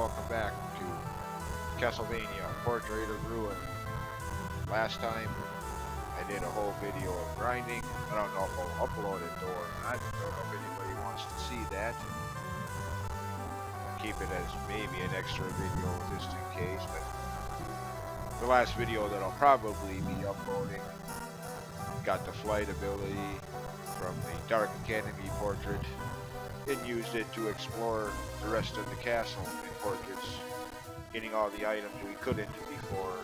welcome back to Castlevania, Portrait of Ruin. Last time, I did a whole video of grinding. I don't know if I'll upload it or not. I don't know if anybody wants to see that. I'll keep it as maybe an extra video just in case, but the last video that I'll probably be uploading got the flight ability from the Dark Academy portrait and used it to explore the rest of the castle in portraits, getting all the items we couldn't before.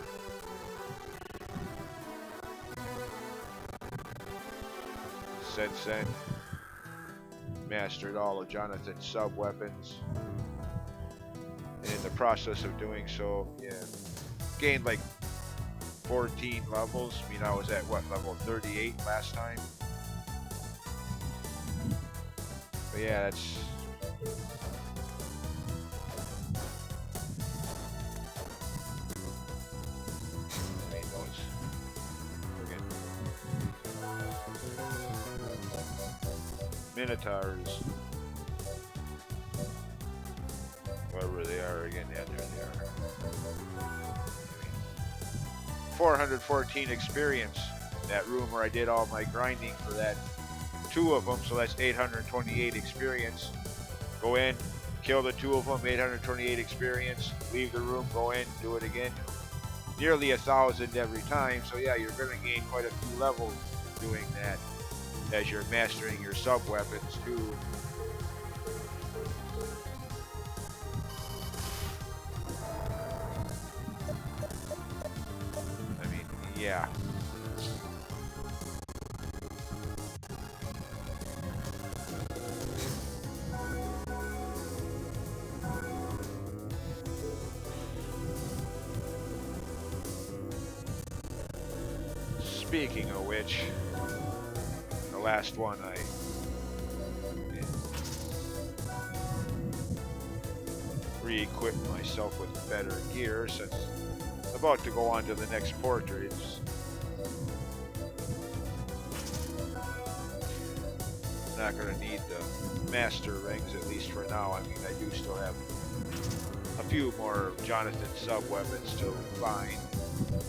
Since then, mastered all of Jonathan's sub-weapons, and in the process of doing so, gained like 14 levels. I mean, I was at what, level 38 last time? But yeah, that's... I made those. Minotaurs. Wherever they are again, yeah, there they are. 414 experience in that room where I did all my grinding for that. Two of them, so that's 828 experience. Go in, kill the two of them, 828 experience. Leave the room, go in, do it again. Nearly 1,000 every time. So yeah, you're going to gain quite a few levels doing that as you're mastering your sub weapons too. I mean, yeah. Speaking of which, the last one I re-equipped myself with better gear since I'm about to go on to the next portraits. I'm not going to need the master rings, at least for now. I mean, I do still have a few more Jonathan sub-weapons to find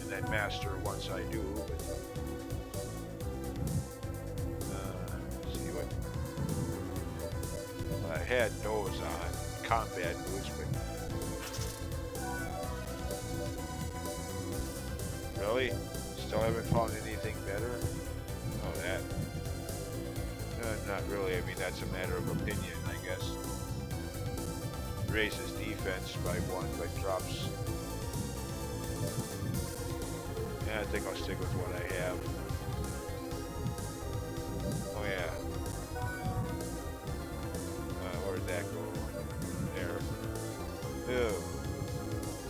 and then master once I do. See what I had those on combat boots, but really, still haven't found anything better. Oh, that. Not really. I mean, that's a matter of opinion, I guess. Raises defense by 1, but drops. Yeah, I think I'll stick with what I have. Oh yeah. Where'd that go? There. Ew.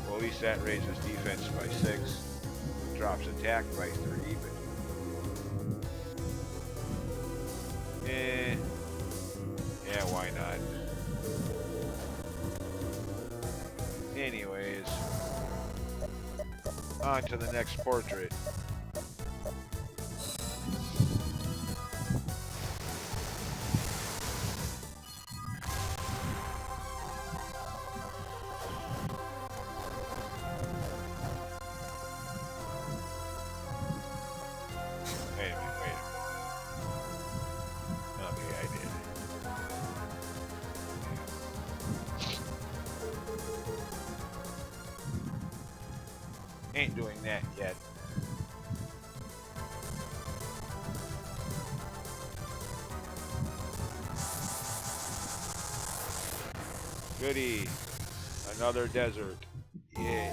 Well, at least that raises defense by 6. Drops attack by 3, but... yeah, why not? Anyways, on to the next portrait. Wait a minute. Okay, I did. Ain't doing that yet. Goody. Another desert. Yay.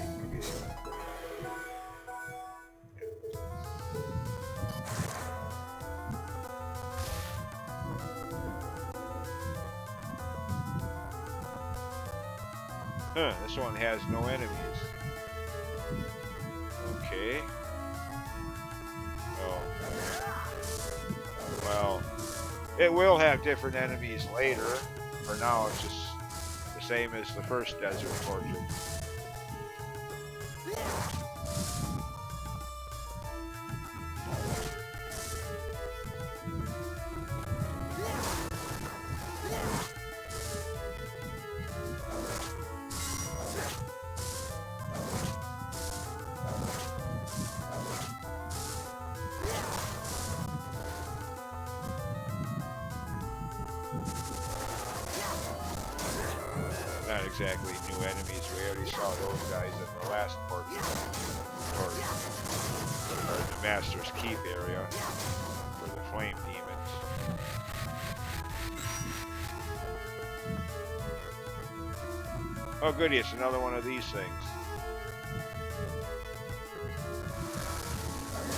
Huh, this one has no enemies. Okay. Oh. Well, it will have different enemies later. For now, it's just the same as the first desert portrait. not exactly new enemies. We already saw those guys in the last part, or the Master's Keep area for the flame demons. Oh goody, it's another one of these things.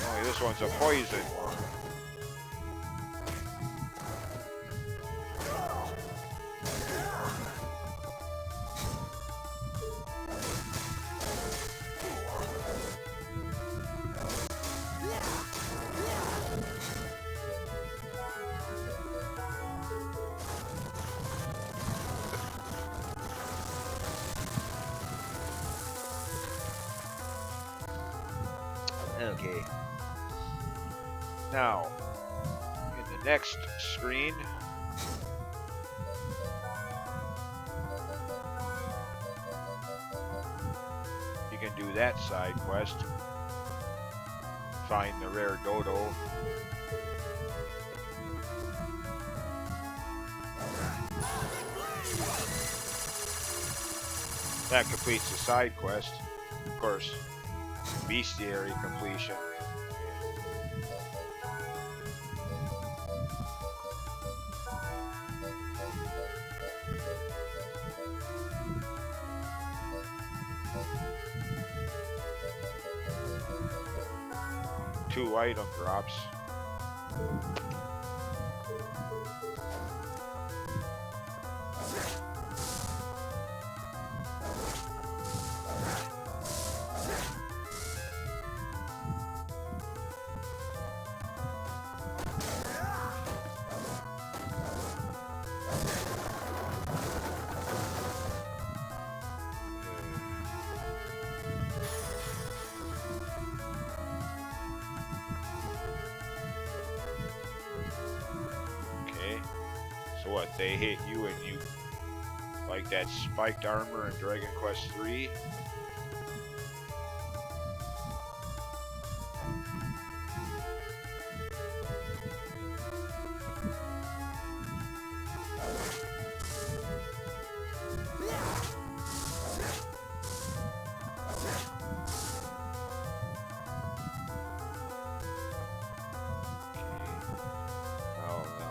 Only this one's a poison. Okay. Now, in the next screen, you can do that side quest. Find the rare dodo. That completes the side quest. Of course, bestiary completion. Two item drops. So what, they hit you and you like that spiked armor in Dragon Quest III?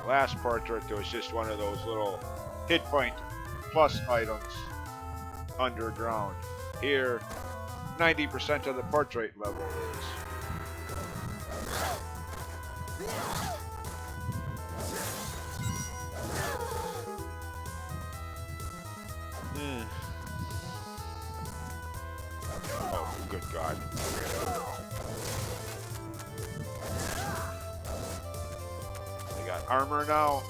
Last portrait, there was just one of those little hit point plus items underground. Here, 90% of the portrait level is. Oh, good God. Armor now.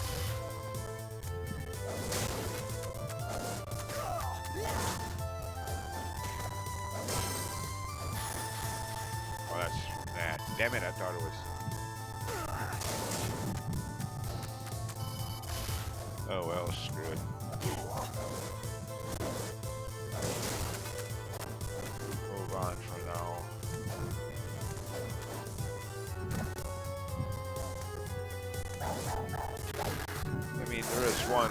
Oh, that's from that. Damn it, I thought it was. Oh well, screw it. Move on for now. I mean, there is one,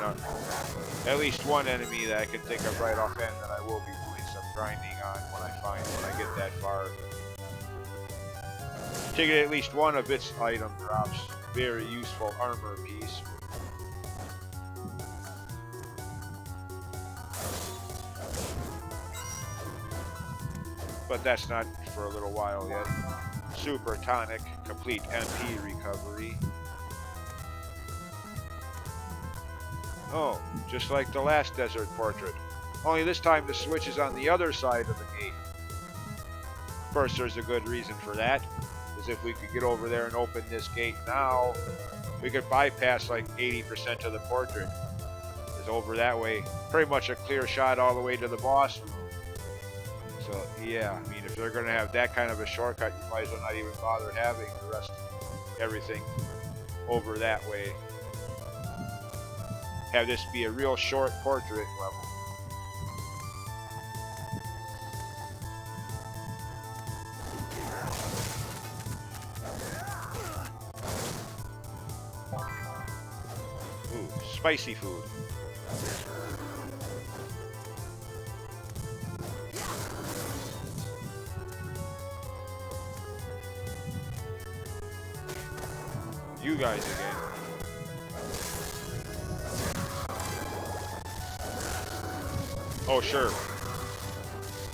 at least one enemy that I can think of right offhand that I will be doing some grinding on when I get that far. To get at least one of its item drops, very useful armor piece. But that's not for a little while yet. Super tonic, complete MP recovery. Oh, just like the last desert portrait. Only this time the switch is on the other side of the gate. Of course, there's a good reason for that. Because if we could get over there and open this gate now, we could bypass like 80% of the portrait. It's over that way. Pretty much a clear shot all the way to the boss room. So, yeah, I mean, if they're going to have that kind of a shortcut, you might as well not even bother having the rest of everything over that way. Have this be a real short portrait level. Ooh, spicy food. you guys again. Oh, sure.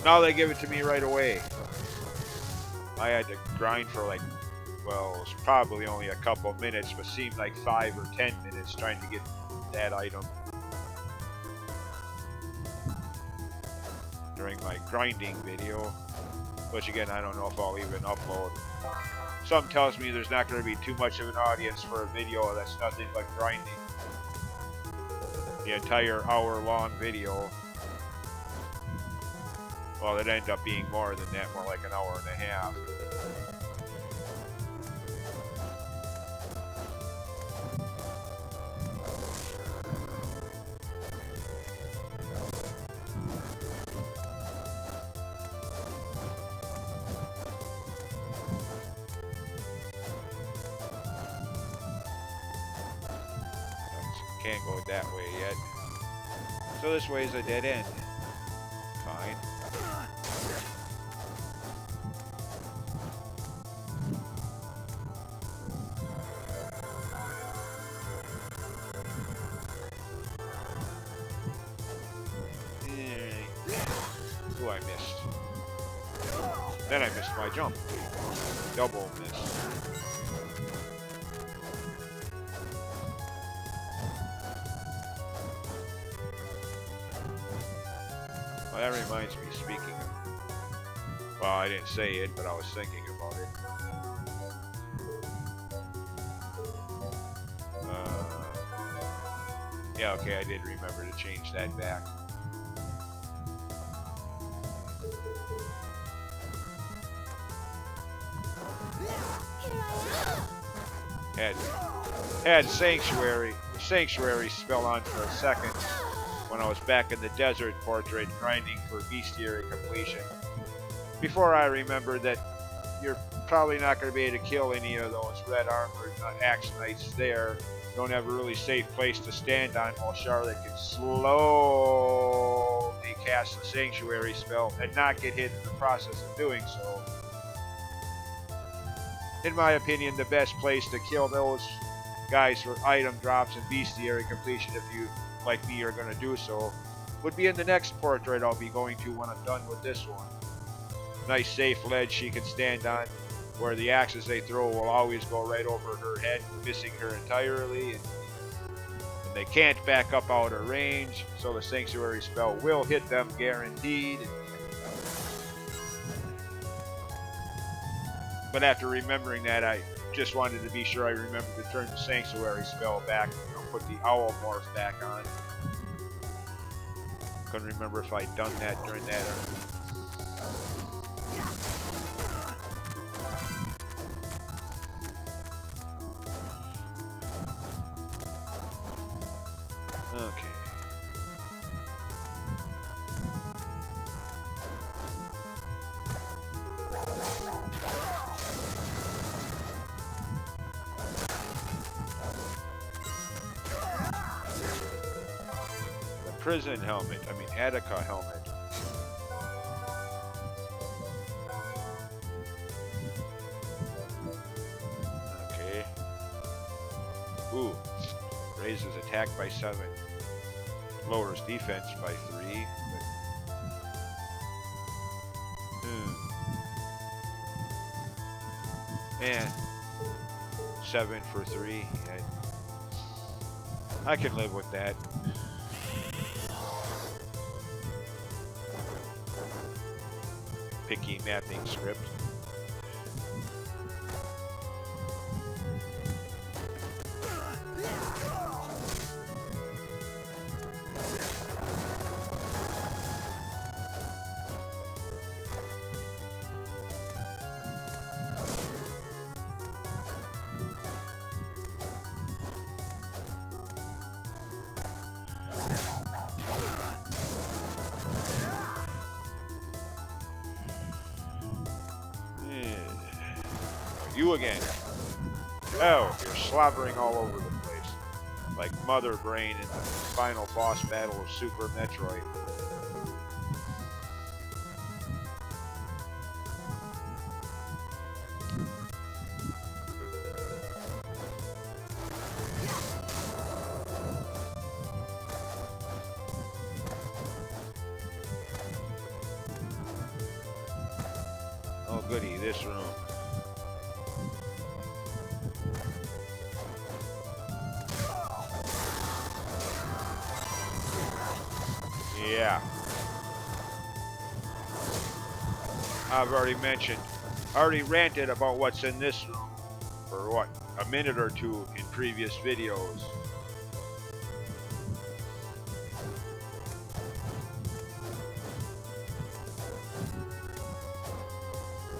Now they give it to me right away. I had to grind for like, well, it was probably only a couple minutes, but seemed like 5 or 10 minutes trying to get that item during my grinding video, which again, I don't know if I'll even upload. Something tells me there's not going to be too much of an audience for a video that's nothing but grinding. The entire hour-long video. Well, it ended up being more than that, more like an hour and a half. Can't go that way yet. So this way is a dead end. Fine. Ooh, I missed. Then I missed my jump. Double miss. Well, that reminds me, speaking of, well, I didn't say it, but I was thinking about it. Yeah, okay, I did remember to change that back. Had Sanctuary spell on for a second when I was back in the desert portrait grinding for bestiary completion. Before I remembered that you're probably not going to be able to kill any of those red armored axe knights there. Don't have a really safe place to stand on while Charlotte can slowly cast the Sanctuary spell and not get hit in the process of doing so. In my opinion, the best place to kill those guys for item drops and bestiary completion, if you, like me, are going to do so, would be in the next portrait I'll be going to when I'm done with this one. Nice safe ledge she can stand on, where the axes they throw will always go right over her head, missing her entirely, and they can't back up out of range, so the Sanctuary spell will hit them guaranteed. But after remembering that, I just wanted to be sure I remembered to turn the Sanctuary spell back, put the owl morph back on. Couldn't remember if I'd done that during that or... Okay. The prison helmet, Attica helmet. Okay. Ooh. Raises attack by 7. Lowers defense by 3. And 7 for 3. I can live with that. Picky mapping script. You again. Oh, you're slobbering all over the place. Like Mother Brain in the final boss battle of Super Metroid. goody, this room. Yeah. I've already ranted about what's in this room for what, a minute or two in previous videos.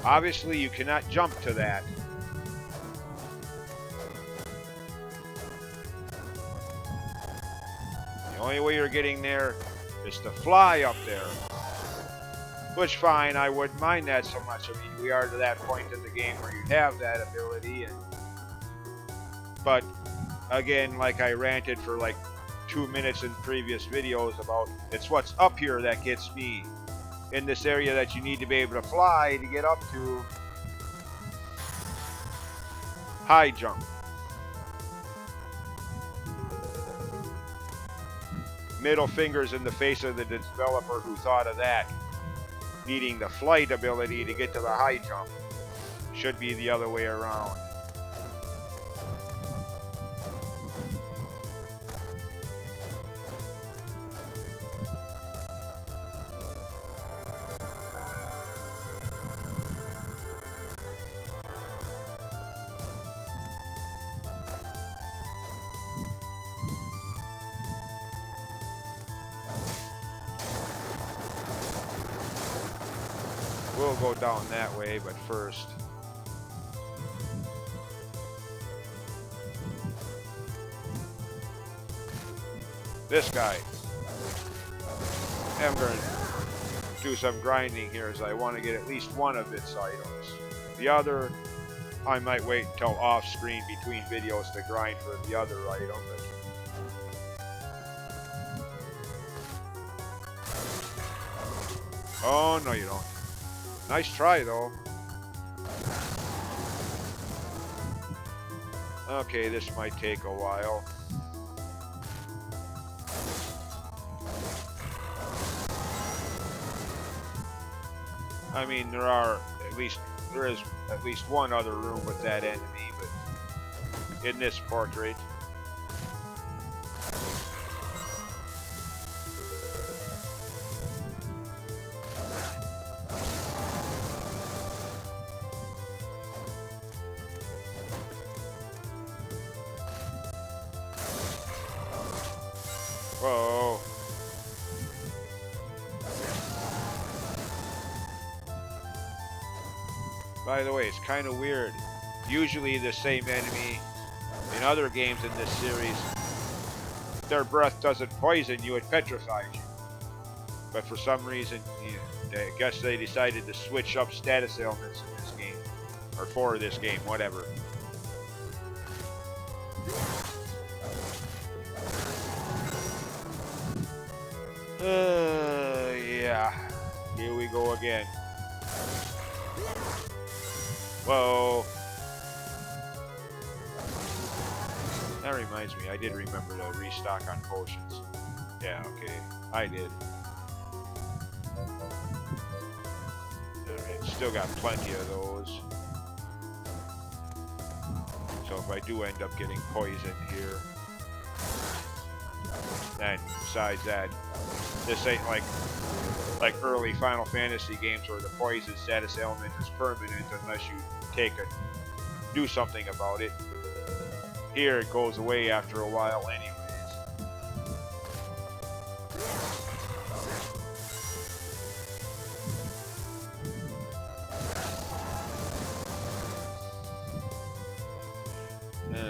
Obviously, you cannot jump to that. The only way you're getting there is to fly up there. Which, fine, I wouldn't mind that so much. I mean, we are to that point in the game where you have that ability. But, again, like I ranted for like 2 minutes in previous videos about, it's what's up here that gets me. In this area that you need to be able to fly to get up to. High jump. Middle fingers in the face of the developer who thought of that. Needing the flight ability to get to the high jump. Should be the other way around. We'll go down that way, but first. This guy. I'm going to do some grinding here as I want to get at least one of its items. The other, I might wait until off screen between videos to grind for the other item. Oh, no you don't. Nice try, though. Okay, this might take a while. I mean, there is at least one other room with that enemy, but in this portrait. Whoa. By the way, it's kind of weird. Usually the same enemy in other games in this series, their breath doesn't poison you, it petrifies you. But for some reason, I guess they decided to switch up status ailments in this game. Or for this game, whatever. Yeah. Here we go again. Whoa. That reminds me, I did remember to restock on potions. Yeah, okay. I did. Alright, still got plenty of those. So if I do end up getting poisoned here. And besides that, this ain't like early Final Fantasy games where the poison status ailment is permanent unless you do something about it. Here it goes away after a while anyways.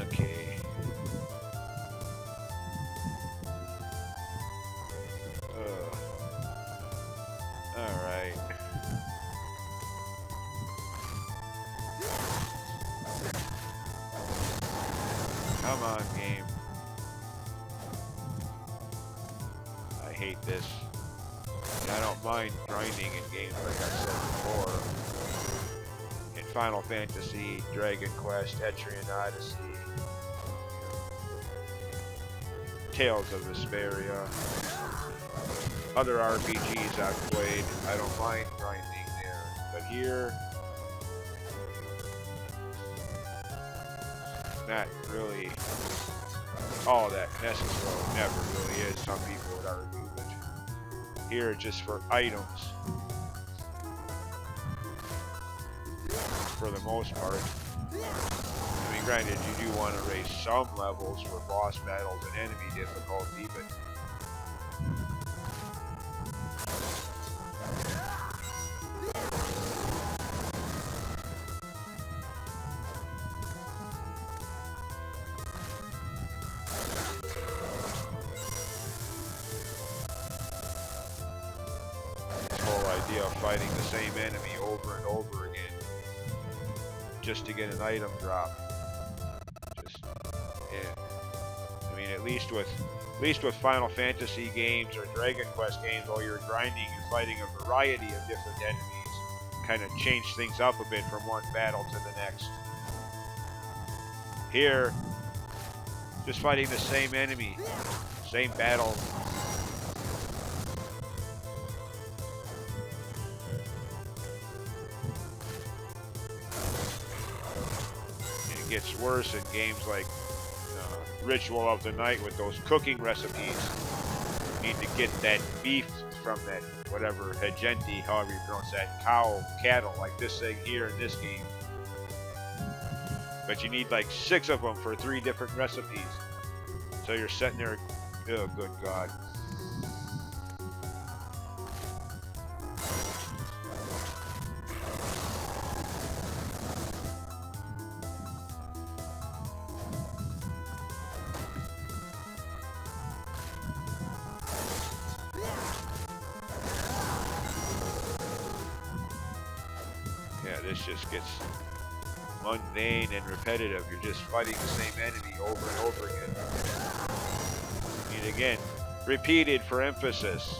Okay. Alright. Come on, game. I hate this. I don't mind grinding in games like I said before. In Final Fantasy, Dragon Quest, Etrian Odyssey, Tales of Vesperia, other RPGs I've played, I don't mind grinding there. But here, not really all that necessary. Never really is. Some people would argue, but here just for items, for the most part. I mean, granted, you do want to raise some levels for boss battles and enemy difficulty, but this whole idea of fighting the same enemy over and over again just to get an item drop, just, yeah. I mean, at least with Final Fantasy games or Dragon Quest games, while you're grinding and fighting a variety of different enemies, kind of change things up a bit from one battle to the next. Here, just fighting the same enemy, same battle. And it gets worse in games like Ritual of the Night with those cooking recipes. You need to get that beef from that, whatever, Hegenti, however you pronounce that, cattle, like this thing here in this game. But you need like 6 of them for 3 different recipes. So you're sitting there, oh good God. Yeah, this just gets mundane and repetitive. You're just fighting the same enemy over and over again. And again, repeated for emphasis.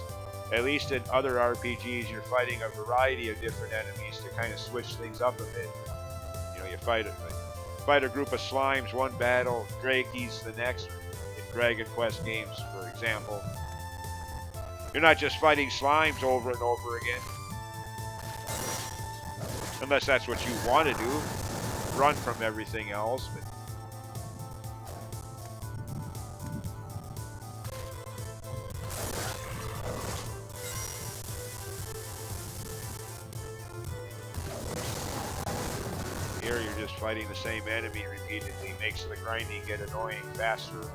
At least in other RPGs, you're fighting a variety of different enemies to kind of switch things up a bit. You know, you fight a group of slimes one battle, Drakes the next, in Dragon Quest games, for example. You're not just fighting slimes over and over again. Unless that's what you want to do. Run from everything else. But here you're just fighting the same enemy repeatedly. Makes the grinding get annoying faster.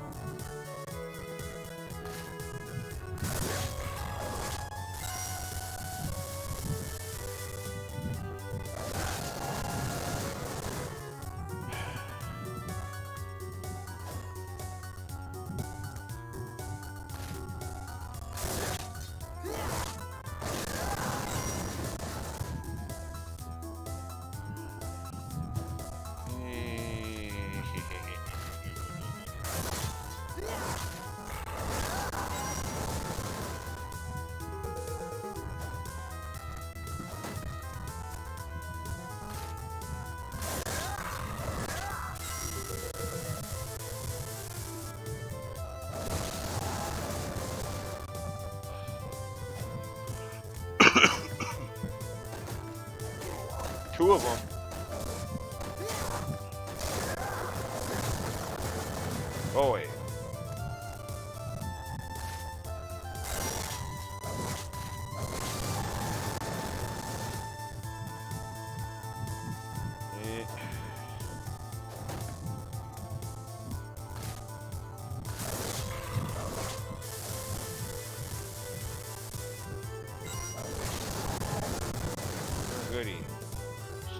Two of them. Oh wait. Goody.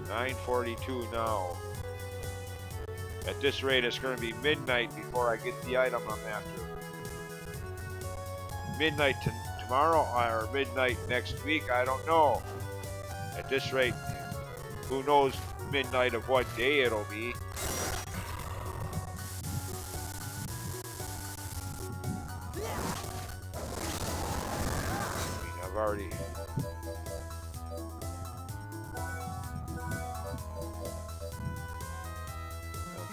9:42 now. At this rate, it's going to be midnight before I get the item I'm after. Midnight tomorrow or midnight next week, I don't know. At this rate, who knows midnight of what day it'll be. I mean, I've already...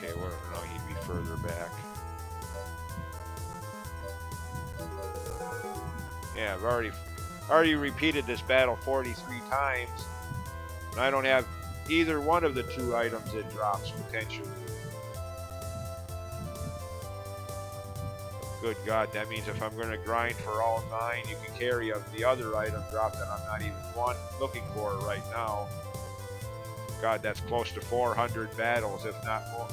Okay, well, no, he'd be further back. Yeah, I've already repeated this battle 43 times, and I don't have either one of the 2 items it drops potentially. Good God, that means if I'm going to grind for all 9, you can carry of the other item drop that I'm not even looking for right now. God, that's close to 400 battles, if not more.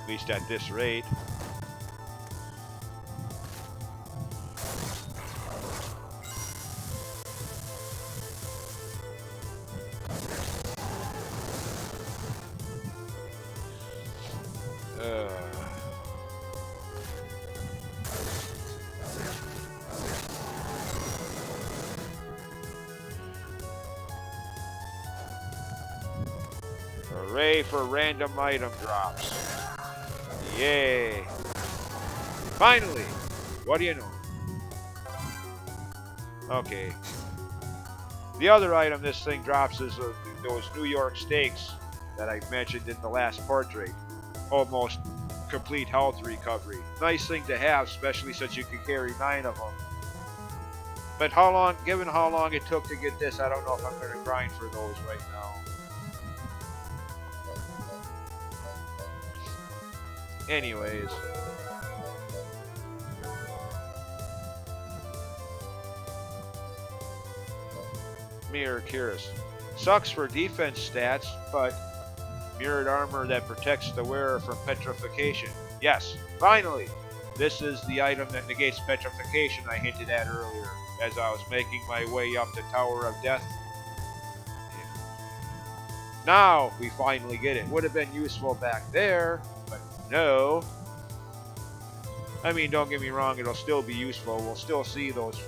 At least at this rate. Hooray for random item drops. Yay. Finally! What do you know? Okay. The other item this thing drops is those New York steaks that I mentioned in the last portrait. Almost complete health recovery. Nice thing to have, especially since you can carry 9 of them. But given how long it took to get this, I don't know if I'm going to grind for those right now. Anyways. Mirror Curious. Sucks for defense stats, but mirrored armor that protects the wearer from petrification. Yes, finally! This is the item that negates petrification I hinted at earlier as I was making my way up the Tower of Death. Now we finally get it. Would have been useful back there, but no. I mean, don't get me wrong, it'll still be useful. We'll still see those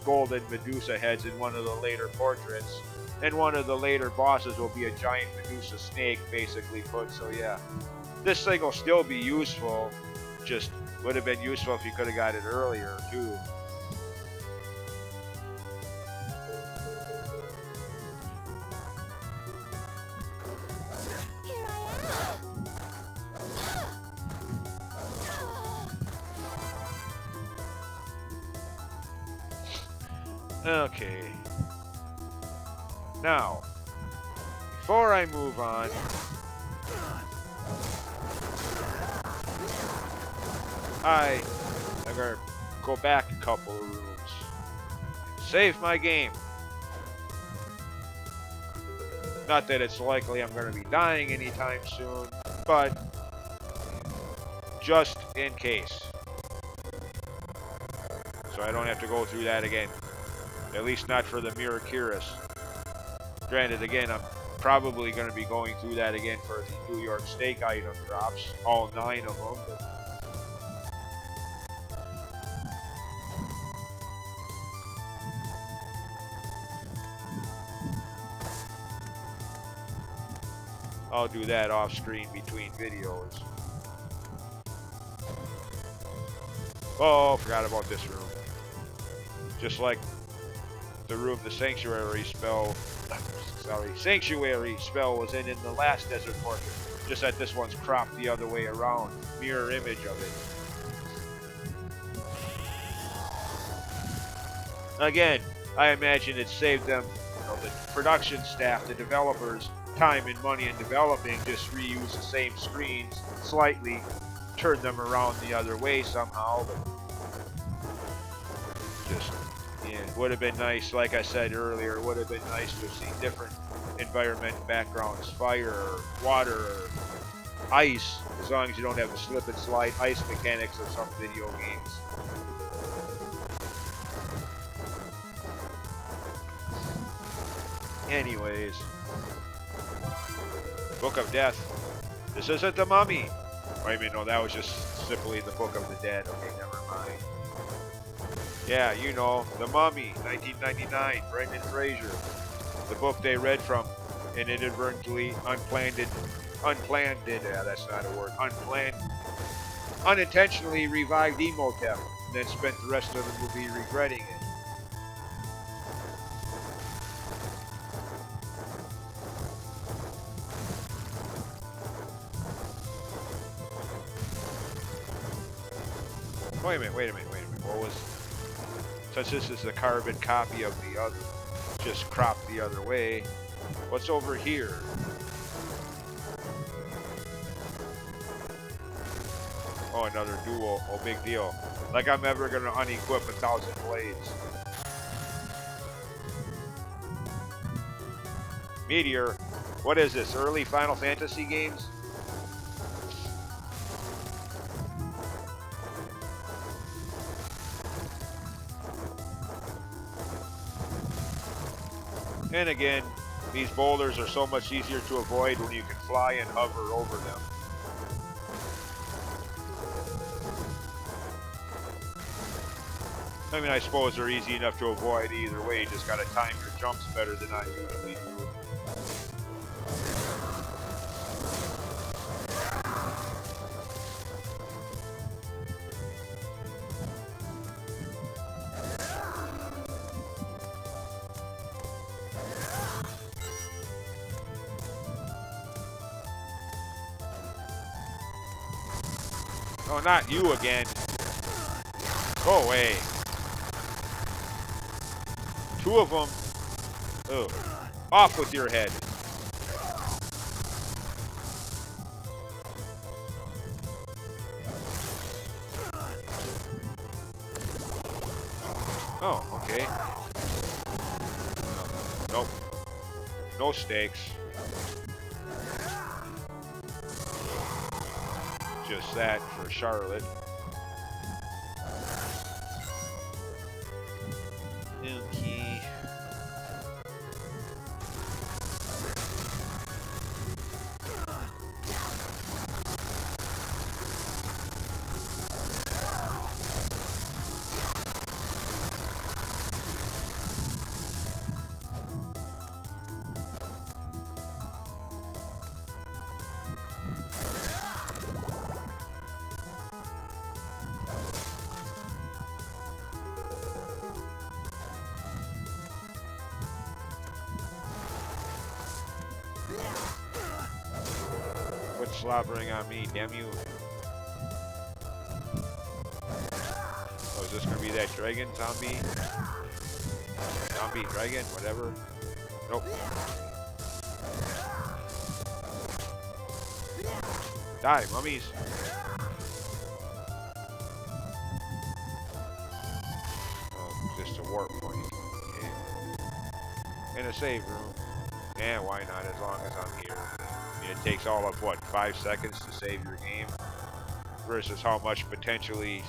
golden Medusa heads in one of the later portraits. And one of the later bosses will be a giant Medusa snake, basically put, so yeah. This thing will still be useful, just would have been useful if you could have got it earlier, too. Okay. Now, before I move on, I'm gonna go back a couple of rooms. Save my game. Not that it's likely I'm gonna be dying anytime soon, but just in case. So I don't have to go through that again. At least not for the Mirror Curious. Granted, again, I'm probably going to be going through that again for the New York steak item drops. All 9 of them. I'll do that off screen between videos. Oh, forgot about this room. Just like the room the Sanctuary spell was in the last Desert Portrait. Just that this one's cropped the other way around. Mirror image of it. Again, I imagine it saved them, the production staff, the developers, time and money in developing, just reuse the same screens, slightly turn them around the other way somehow. But just, yeah, would have been nice, like I said earlier, it would have been nice to see different environment backgrounds, fire, or water, or ice, as long as you don't have the slip and slide ice mechanics of some video games. Anyways, Book of Death. This isn't the Mummy. Wait a minute, no, that was just simply the Book of the Dead. Okay, never mind. Yeah, you know, The Mummy, 1999, Brendan Fraser. The book they read from and inadvertently unintentionally revived Emotep, and then spent the rest of the movie regretting it. Wait a minute. What was... Since this is a carbon copy of the other, just cropped the other way. What's over here? Oh, another duel. Oh, big deal. Like I'm ever gonna unequip 1,000 blades. Meteor. What is this? Early Final Fantasy games? And again, these boulders are so much easier to avoid when you can fly and hover over them. I mean, I suppose they're easy enough to avoid either way. You just gotta time your jumps better than I usually do. Oh, not you again. Go away. Two of them. Oh, off with your head. Oh, okay. Nope. No stakes. Just that for Charlotte. Okay. Quit slobbering on me, damn you. Oh, is this gonna be that dragon zombie? Zombie, dragon, whatever. Nope. Die, mummies. Oh, just a warp point. Okay. In a save room. Yeah, why not, as long as I'm here. I mean, it takes all of, what, 5 seconds to save your game? Versus how much potentially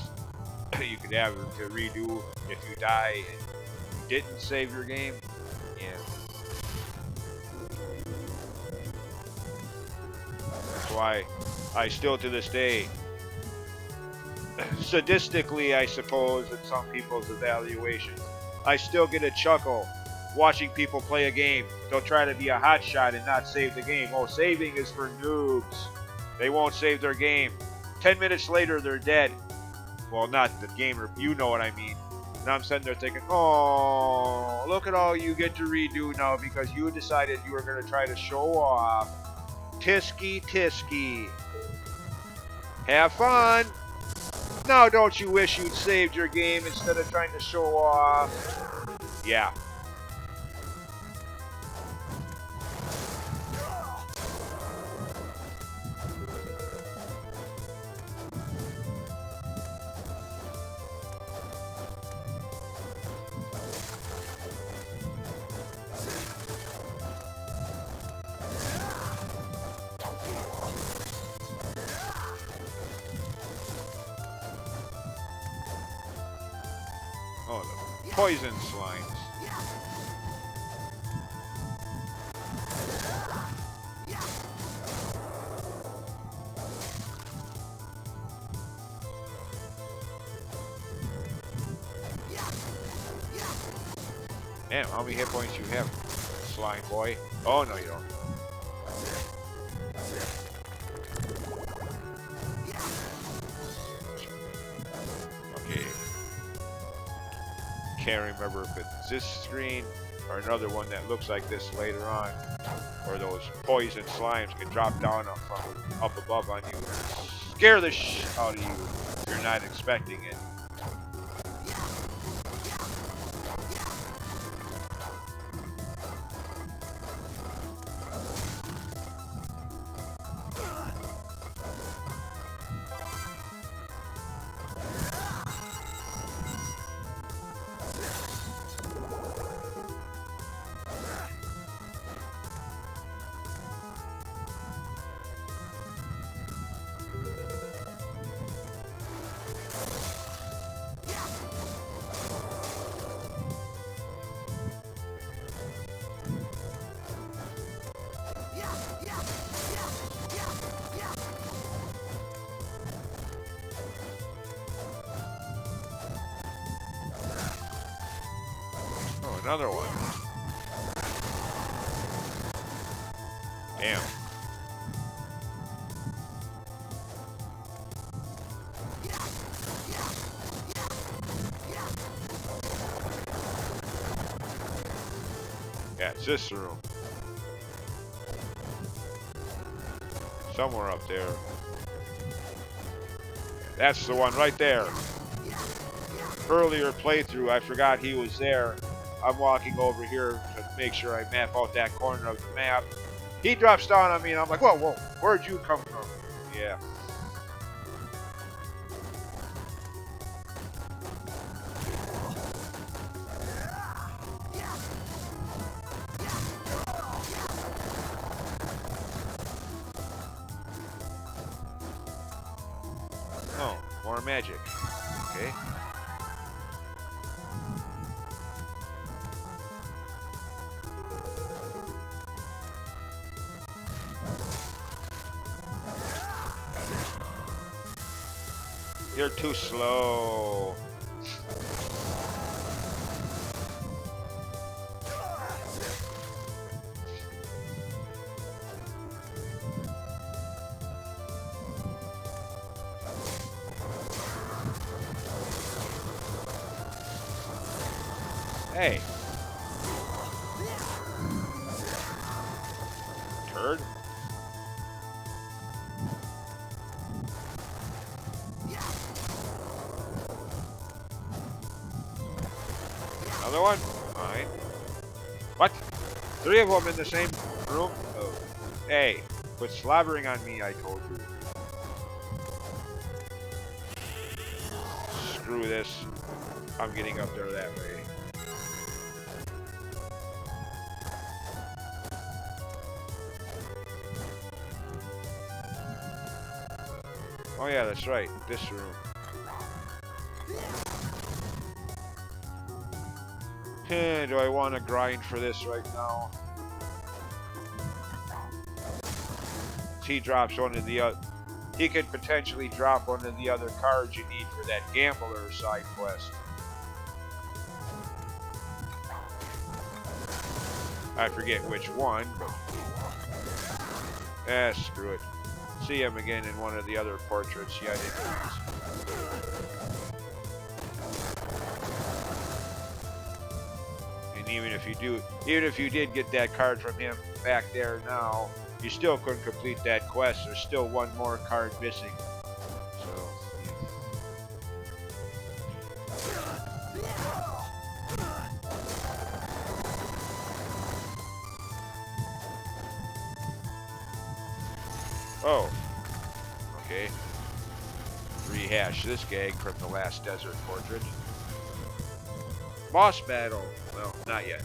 you could have to redo if you die and you didn't save your game. Yeah. That's why I still to this day, sadistically I suppose, in some people's evaluations, I still get a chuckle watching people play a game. They'll try to be a hotshot and not save the game. Oh, saving is for noobs. They won't save their game. 10 minutes later, they're dead. Well, not the gamer, you know what I mean. And I'm sitting there thinking, oh, look at all you get to redo now because you decided you were going to try to show off. Tisky, tisky. Have fun. Now don't you wish you'd saved your game instead of trying to show off? Yeah. Oh, the poison slimes. Damn, how many hit points you have, slime boy? Oh, no, you don't. Okay. Can't remember if it's this screen or another one that looks like this later on, or those poison slimes can drop down from up above on you, scare the shit out of you if you're not expecting it. Another one. Damn. Yeah, it's this room. Somewhere up there. That's the one right there. Earlier playthrough, I forgot he was there. I'm walking over here to make sure I map out that corner of the map. He drops down on me and I'm like, whoa, whoa, where'd you come from? Yeah. Oh, more magic. Okay. You're too slow. Hey. Turd. Another one? Fine. What? 3 of them in the same room? Oh. Hey, quit slobbering on me, I told you. Screw this. I'm getting up there that way. Oh yeah, that's right. This room. Do I want to grind for this right now? He drops one of the other. He could potentially drop one of the other cards you need for that gambler side quest. I forget which one, but screw it. See him again in one of the other portraits. Yeah, I didn't use. Even if you did get that card from him back there now, you still couldn't complete that quest. There's still one more card missing. So, oh, okay. Rehash this gag from the last desert portrait. Boss battle. Well, not yet.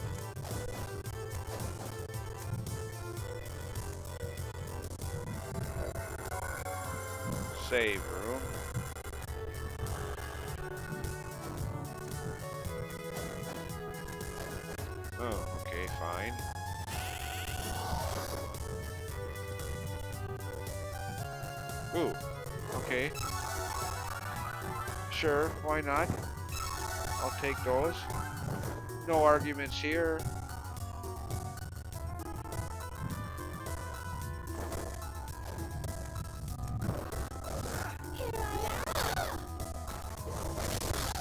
Save room. Oh, okay, fine. Ooh, okay. Sure, why not? I'll take those. No arguments here.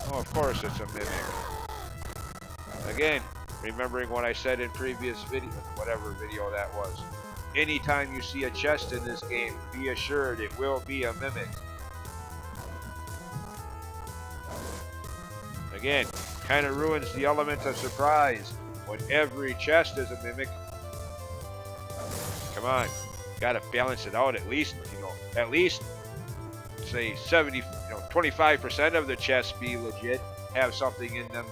Oh, of course it's a mimic. Again, remembering what I said in previous video, whatever video that was. Anytime you see a chest in this game, be assured it will be a mimic. Again, kind of ruins the element of surprise when every chest is a mimic. Come on, gotta balance it out at least, at least say 25% of the chests be legit, have something in them.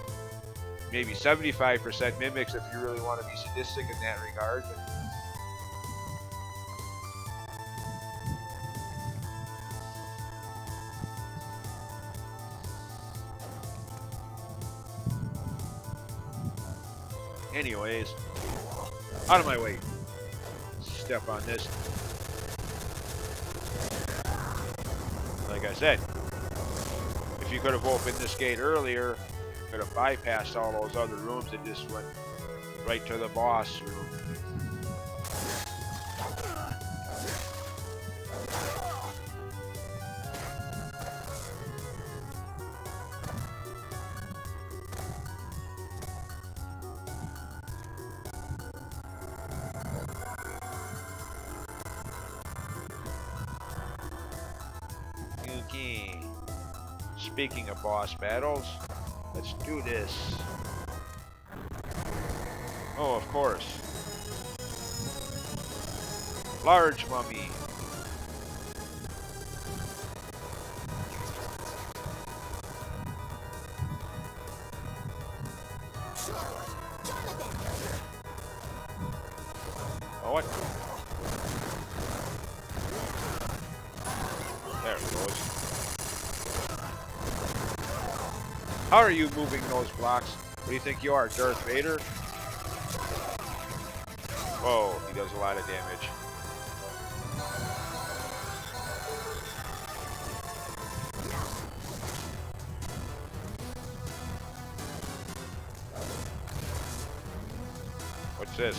Maybe 75% mimics if you really want to be sadistic in that regard. Anyways, out of my way. Step on this. Like I said, if you could have opened this gate earlier, could have bypassed all those other rooms and just went right to the boss room. Okay. Speaking of boss battles, let's do this. Oh, of course. Large mummy. Oh, what? There it goes. How are you moving those blocks? What do you think you are, Darth Vader? Whoa, he does a lot of damage. What's this?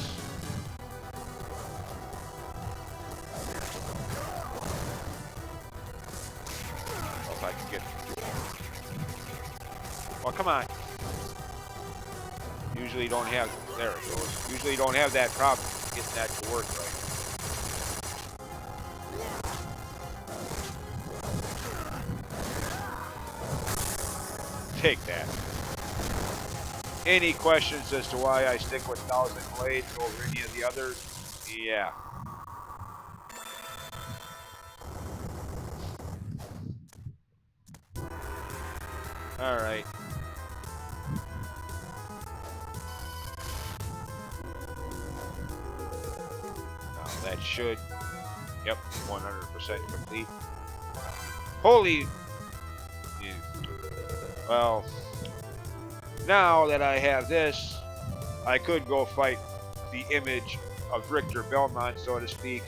Oh, if I can get... Well, come on. Usually don't have... There it goes. Usually don't have that problem getting that to work right. Take that. Any questions as to why I stick with 1,000 Blades over any of the others? Yeah. Alright. Now that should... Yep, 100% complete. Holy... Well... Now that I have this, I could go fight the image of Richter Belmont, so to speak,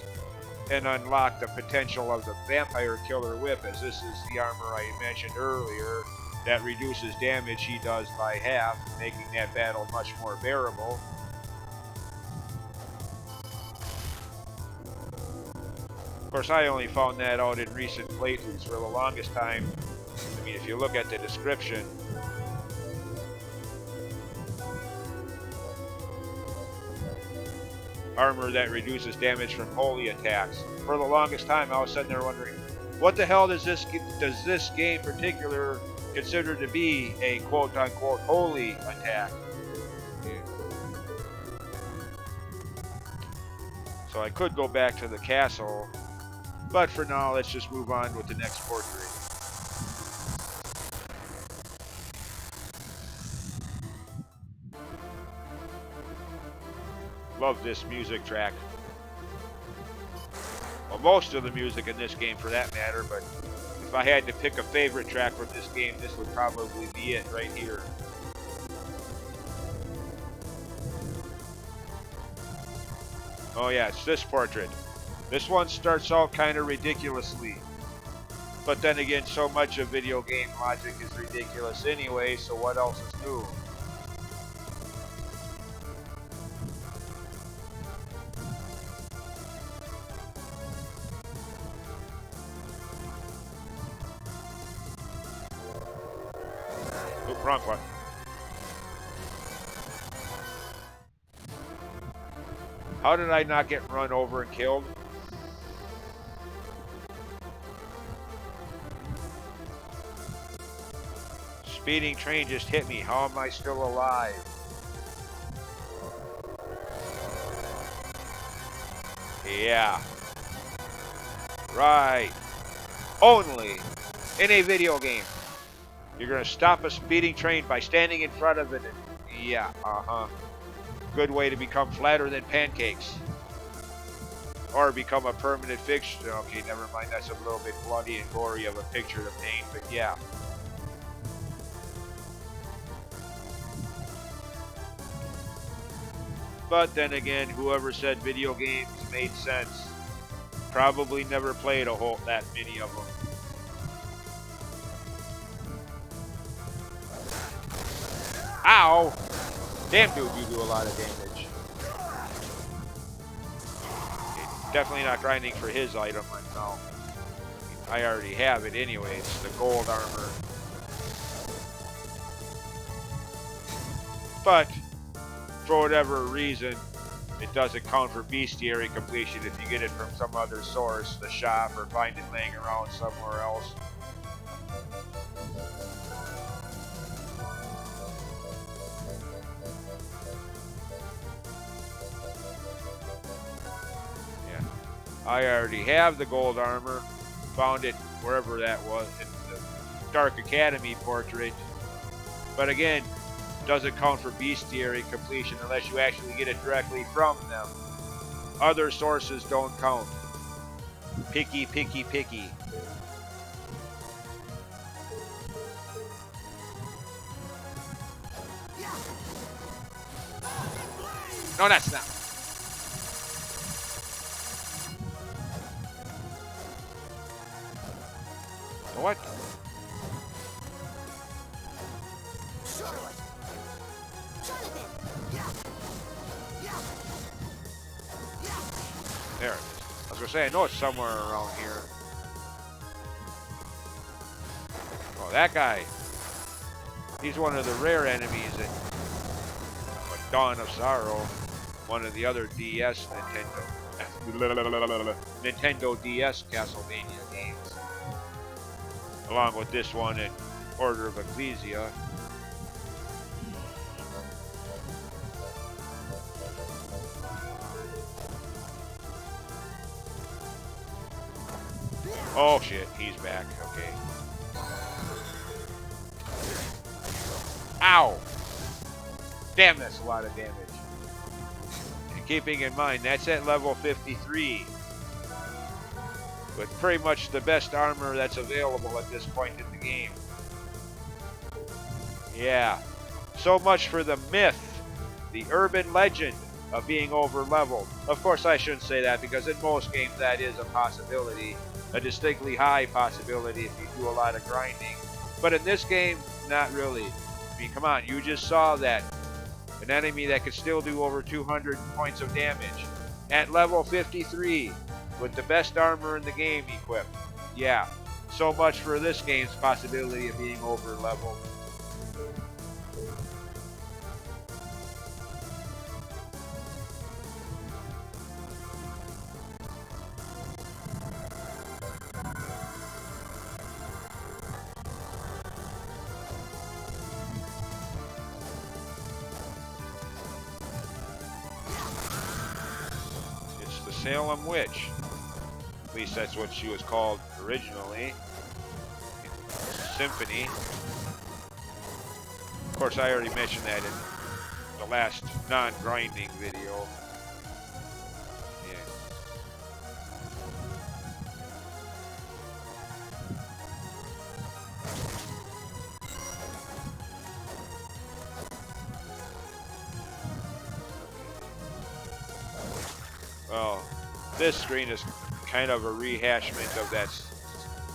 and unlock the potential of the Vampire Killer Whip, as this is the armor I mentioned earlier that reduces damage he does by half, making that battle much more bearable. Of course, I only found that out in recent playthroughs. For the longest time, I mean, if you look at the description, armor that reduces damage from holy attacks. For the longest time, I was sitting there wondering, what the hell does this game particular consider to be a quote-unquote holy attack? So I could go back to the castle, but for now, let's just move on with the next portrait. Love this music track. Well, most of the music in this game for that matter, but if I had to pick a favorite track from this game, this would probably be it right here. Oh yeah, it's this portrait. This one starts out kind of ridiculously. But then again, so much of video game logic is ridiculous anyway, so what else is new? Wrong one. How did I not get run over and killed? Speeding train just hit me. How am I still alive? Yeah. Right. Only in a video game. You're going to stop a speeding train by standing in front of it. Yeah, good way to become flatter than pancakes. Or become a permanent fixture. Okay, never mind. That's a little bit bloody and gory of a picture to paint, but yeah. But then again, whoever said video games made sense probably never played that many of them. Ow! Damn, dude, you do a lot of damage. Okay, definitely not grinding for his item right now. I already have it anyway. It's the gold armor. But, for whatever reason, it doesn't count for bestiary completion if you get it from some other source, the shop, or find it laying around somewhere else. Yeah. I already have the gold armor. Found it wherever that was, in the Dark Academy portrait. But again, doesn't count for bestiary completion unless you actually get it directly from them. Other sources don't count. Picky, picky, picky. No, that's not. What? There it is. I was gonna say, I know it's somewhere around here. Oh, that guy. He's one of the rare enemies in Dawn of Sorrow. One of the other DS Nintendo DS Castlevania games. Along with this one and Order of Ecclesia. Oh shit, he's back. Okay. Ow! Damn, that's a lot of damage. And keeping in mind, that's at level 53. With pretty much the best armor that's available at this point in the game. Yeah. So much for the myth, the urban legend of being over leveled. Of course, I shouldn't say that because in most games that is a possibility. A distinctly high possibility if you do a lot of grinding. But in this game, not really. I mean, come on, you just saw that. An enemy that could still do over 200 points of damage. At level 53, with the best armor in the game equipped. Yeah, so much for this game's possibility of being over leveled. Salem Witch. At least that's what she was called originally. Symphony. Of course, I already mentioned that in the last non-grinding video. Yeah. Well, this screen is kind of a rehashment of that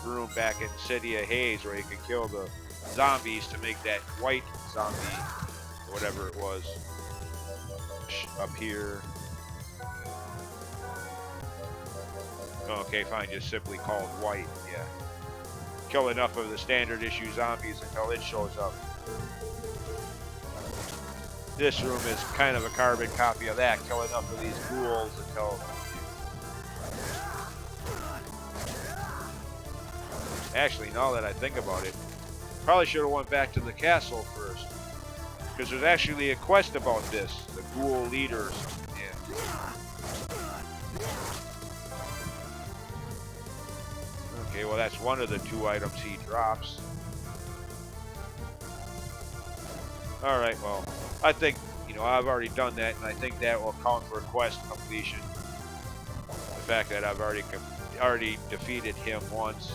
room back in City of Haze where you could kill the zombies to make that white zombie, or whatever it was, up here. Okay, fine, just simply called white, yeah. Kill enough of the standard issue zombies until it shows up. This room is kind of a carbon copy of that. Kill enough of these ghouls until... Actually, now that I think about it, probably should have went back to the castle first. Because there's actually a quest about this. The ghoul leaders. Yeah. Okay, well that's one of the 2 items he drops. Alright, well, I think, you know, I've already done that, and I think that will count for quest completion. The fact that I've already defeated him once.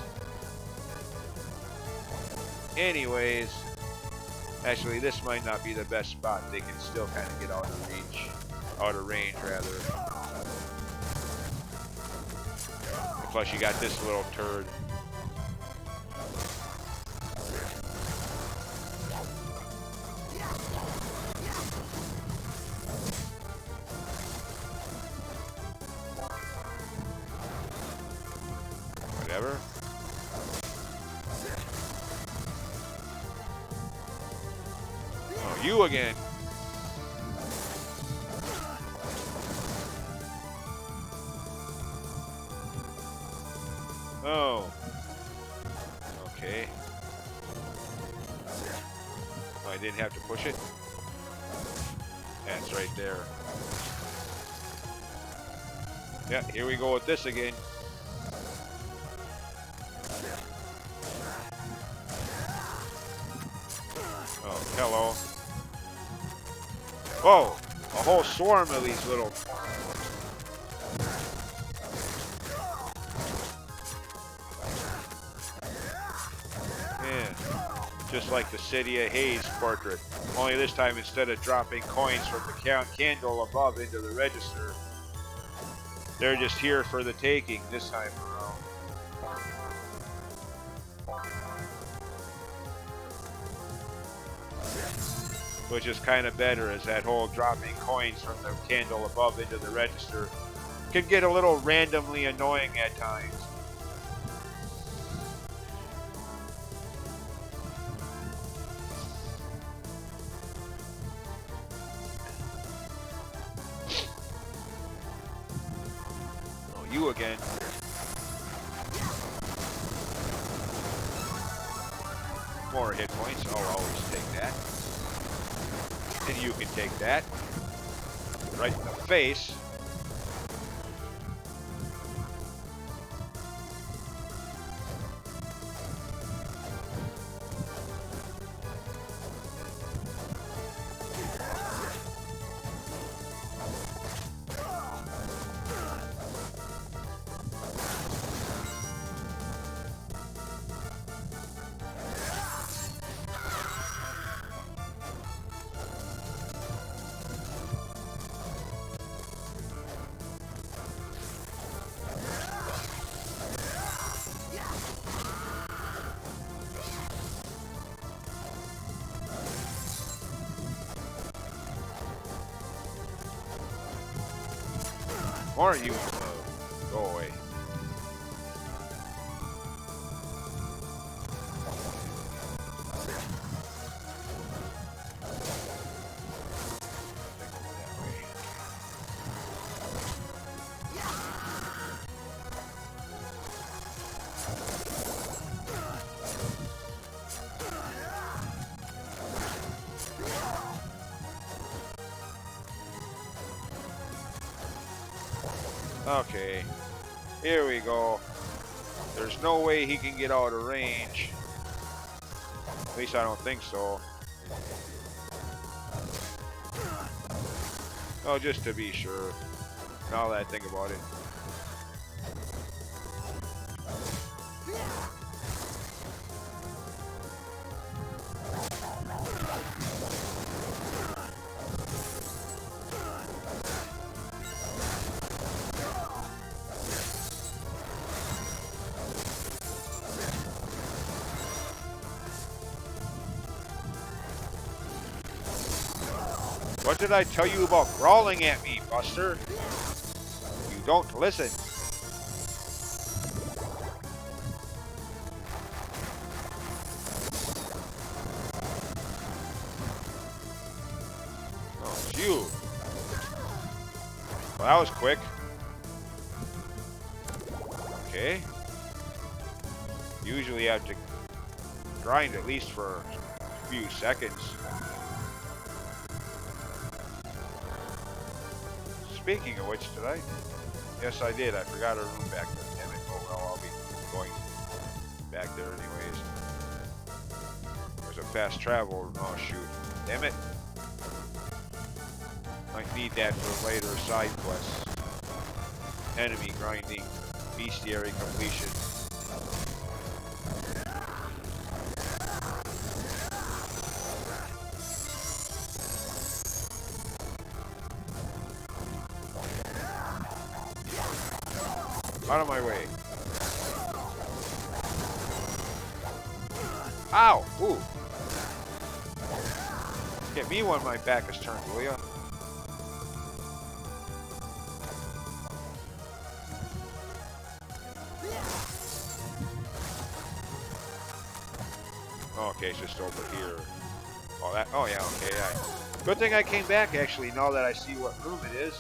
Anyways, actually, this might not be the best spot. They can still kind of get out of reach. Out of range, rather. And plus, you got this little turd. Whatever. Oh, you again. Oh. Okay. Oh, I didn't have to push it. That's right there. Yeah, here we go with this again. Oh, hello. Whoa! A whole swarm of these little... Man. Just like the City of Hayes portrait. Only this time, instead of dropping coins from the candle above into the register, they're just here for the taking this time around. Which is kind of better, as that whole dropping coins from the candle above into the register can get a little randomly annoying at times. Oh, you again. More hit points. I'll always take that. And you can take that. Right in the face. Or you go away. Okay, here we go. There's no way he can get out of range. At least I don't think so. Oh, just to be sure. Now that I think about it. What did I tell you about growling at me, Buster? You don't listen. Oh, it's you. Well, that was quick. Okay. Usually I have to grind at least for a few seconds. Speaking of which, did I? Yes, I did. I forgot a room back there. Damn it. Oh, well, I'll be going back there anyways. There's a fast travel. Oh, shoot. Damn it. Might need that for later side quests. Enemy grinding. Bestiary completion. Out of my way. Ow! Ooh. Get me when my back is turned, will ya? Okay, it's just over here. Oh, that. Oh, yeah. Okay. Good thing I came back. Actually, now that I see what room it is,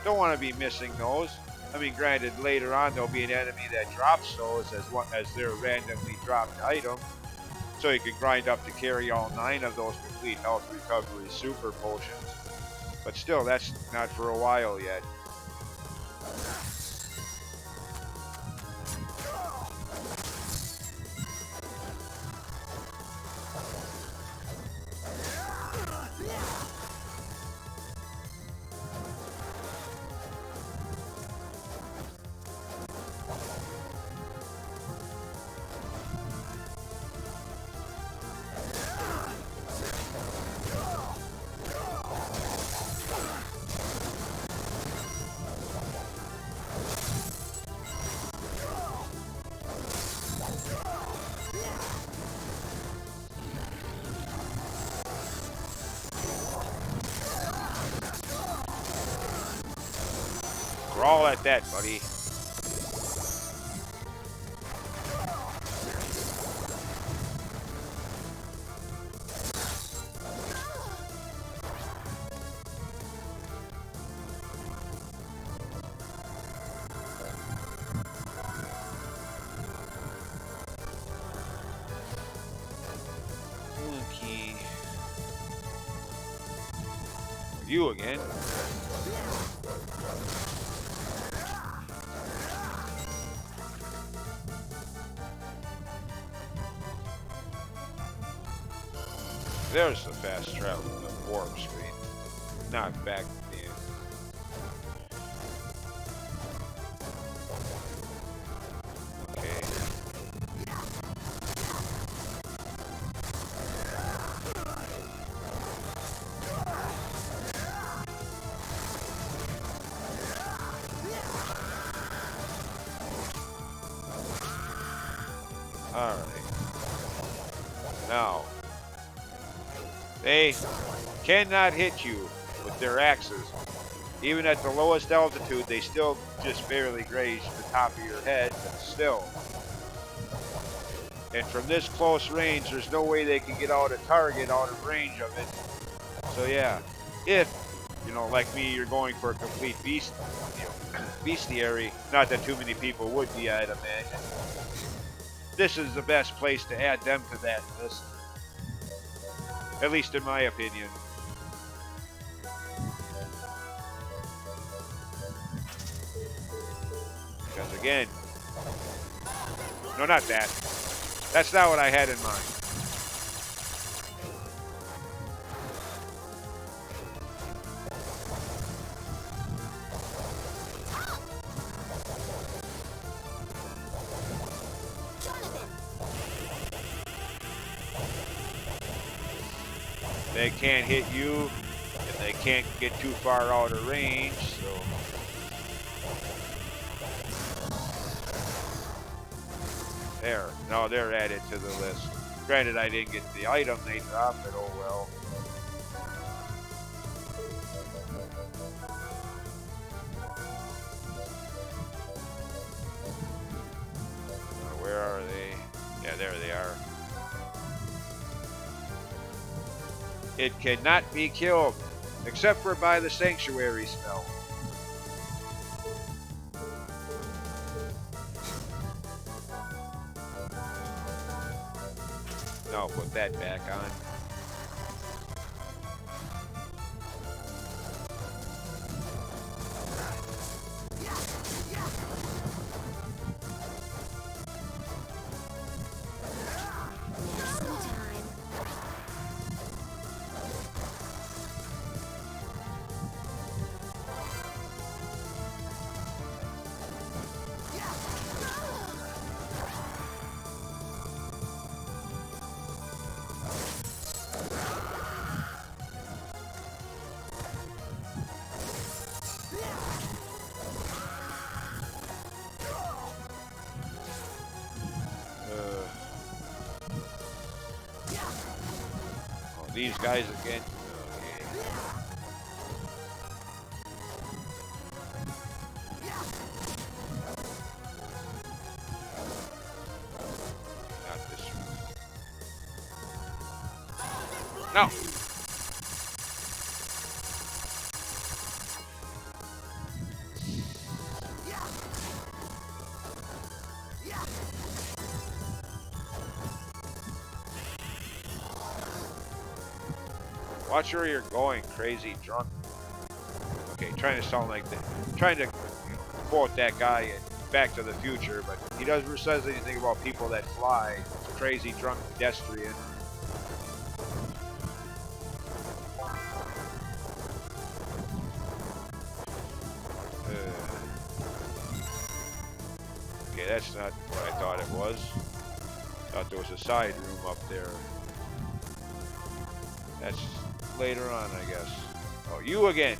don't want to be missing those. I mean, granted, later on there'll be an enemy that drops those as their randomly dropped item, so you can grind up to carry all 9 of those complete health recovery super potions. But still, that's not for a while yet. Crawl at that, buddy. Okay. You again. There's the fast travel, the warp speed. Not back to the end. Okay. Alright. Now, they cannot hit you with their axes. Even at the lowest altitude, they still just barely graze the top of your head, but still. And from this close range, there's no way they can get out a target out of range of it. So yeah, if, you know, like me, you're going for a complete bestiary, not that too many people would be, I'd imagine, this is the best place to add them to that list. At least in my opinion. Because again, no, not that. That's not what I had in mind. They can't hit you, and they can't get too far out of range, so. There. No, they're added to the list. Granted, I didn't get the item they dropped, but oh well. Where are they? Yeah, there they are. It cannot be killed, except for by the sanctuary spell. No, put that back on. These guys again. Okay. Not this one. No. Watch where you're going, crazy drunk. Okay, trying to sound like that. Trying to quote that guy in Back to the Future, but he doesn't says anything about people that fly. Crazy drunk pedestrian. Okay, that's not what I thought it was. Thought there was a side room up there. That's later on, I guess. Oh, you again.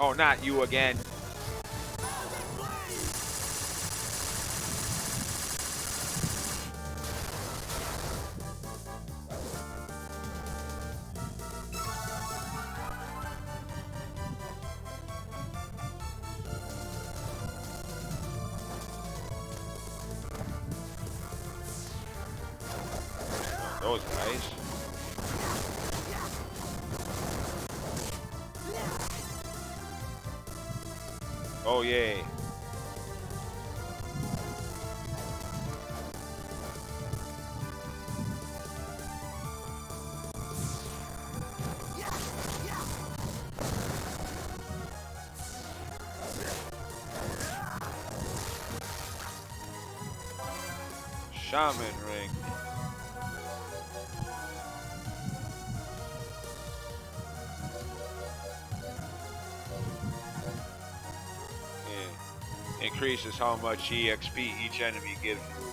Oh, not you again. Those guys. Oh, yay. Shaman ring. Yeah. Increases how much EXP each enemy gives you.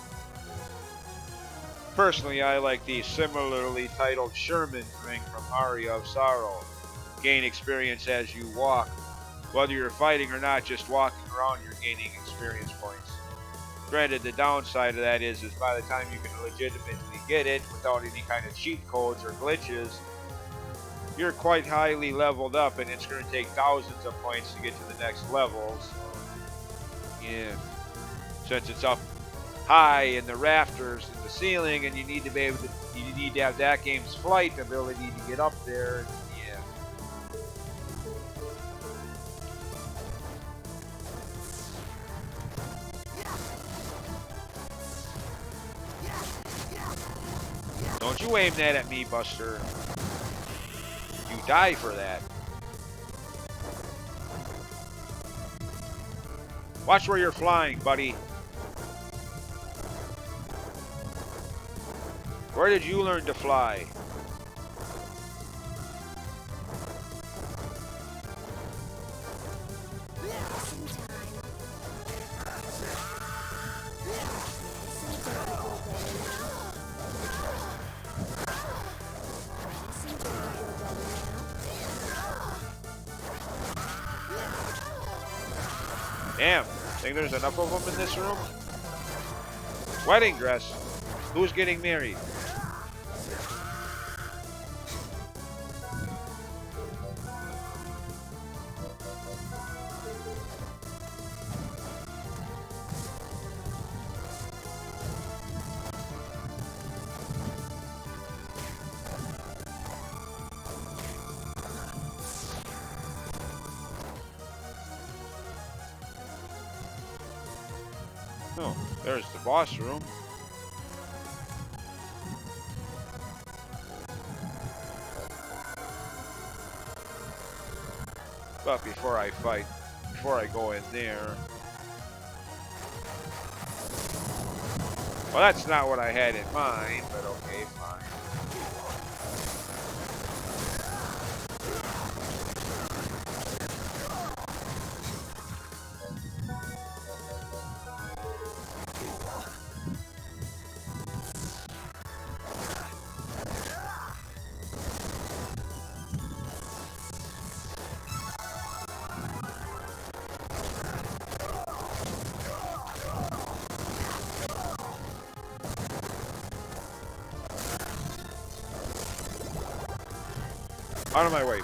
Personally, I like the similarly titled Sherman's ring from Aria of Sorrow. Gain experience as you walk. Whether you're fighting or not, just walking around, you're gaining experience points. Granted, the downside of that is by the time you can legitimately get it without any kind of cheat codes or glitches, you're quite highly leveled up, and it's going to take thousands of points to get to the next levels. Yeah, since it's up high in the rafters in the ceiling, and you need to be able to, you need to have that game's flight ability to get up there. Yeah. Don't you aim that at me, Buster. You die for that. Watch where you're flying, buddy. Where did you learn to fly? Damn, think there's enough of them in this room? Wedding dress? Who's getting married? Oh, there's the boss room. But before I go in there. Well, that's not what I had in mind, but okay, fine. Out of my way.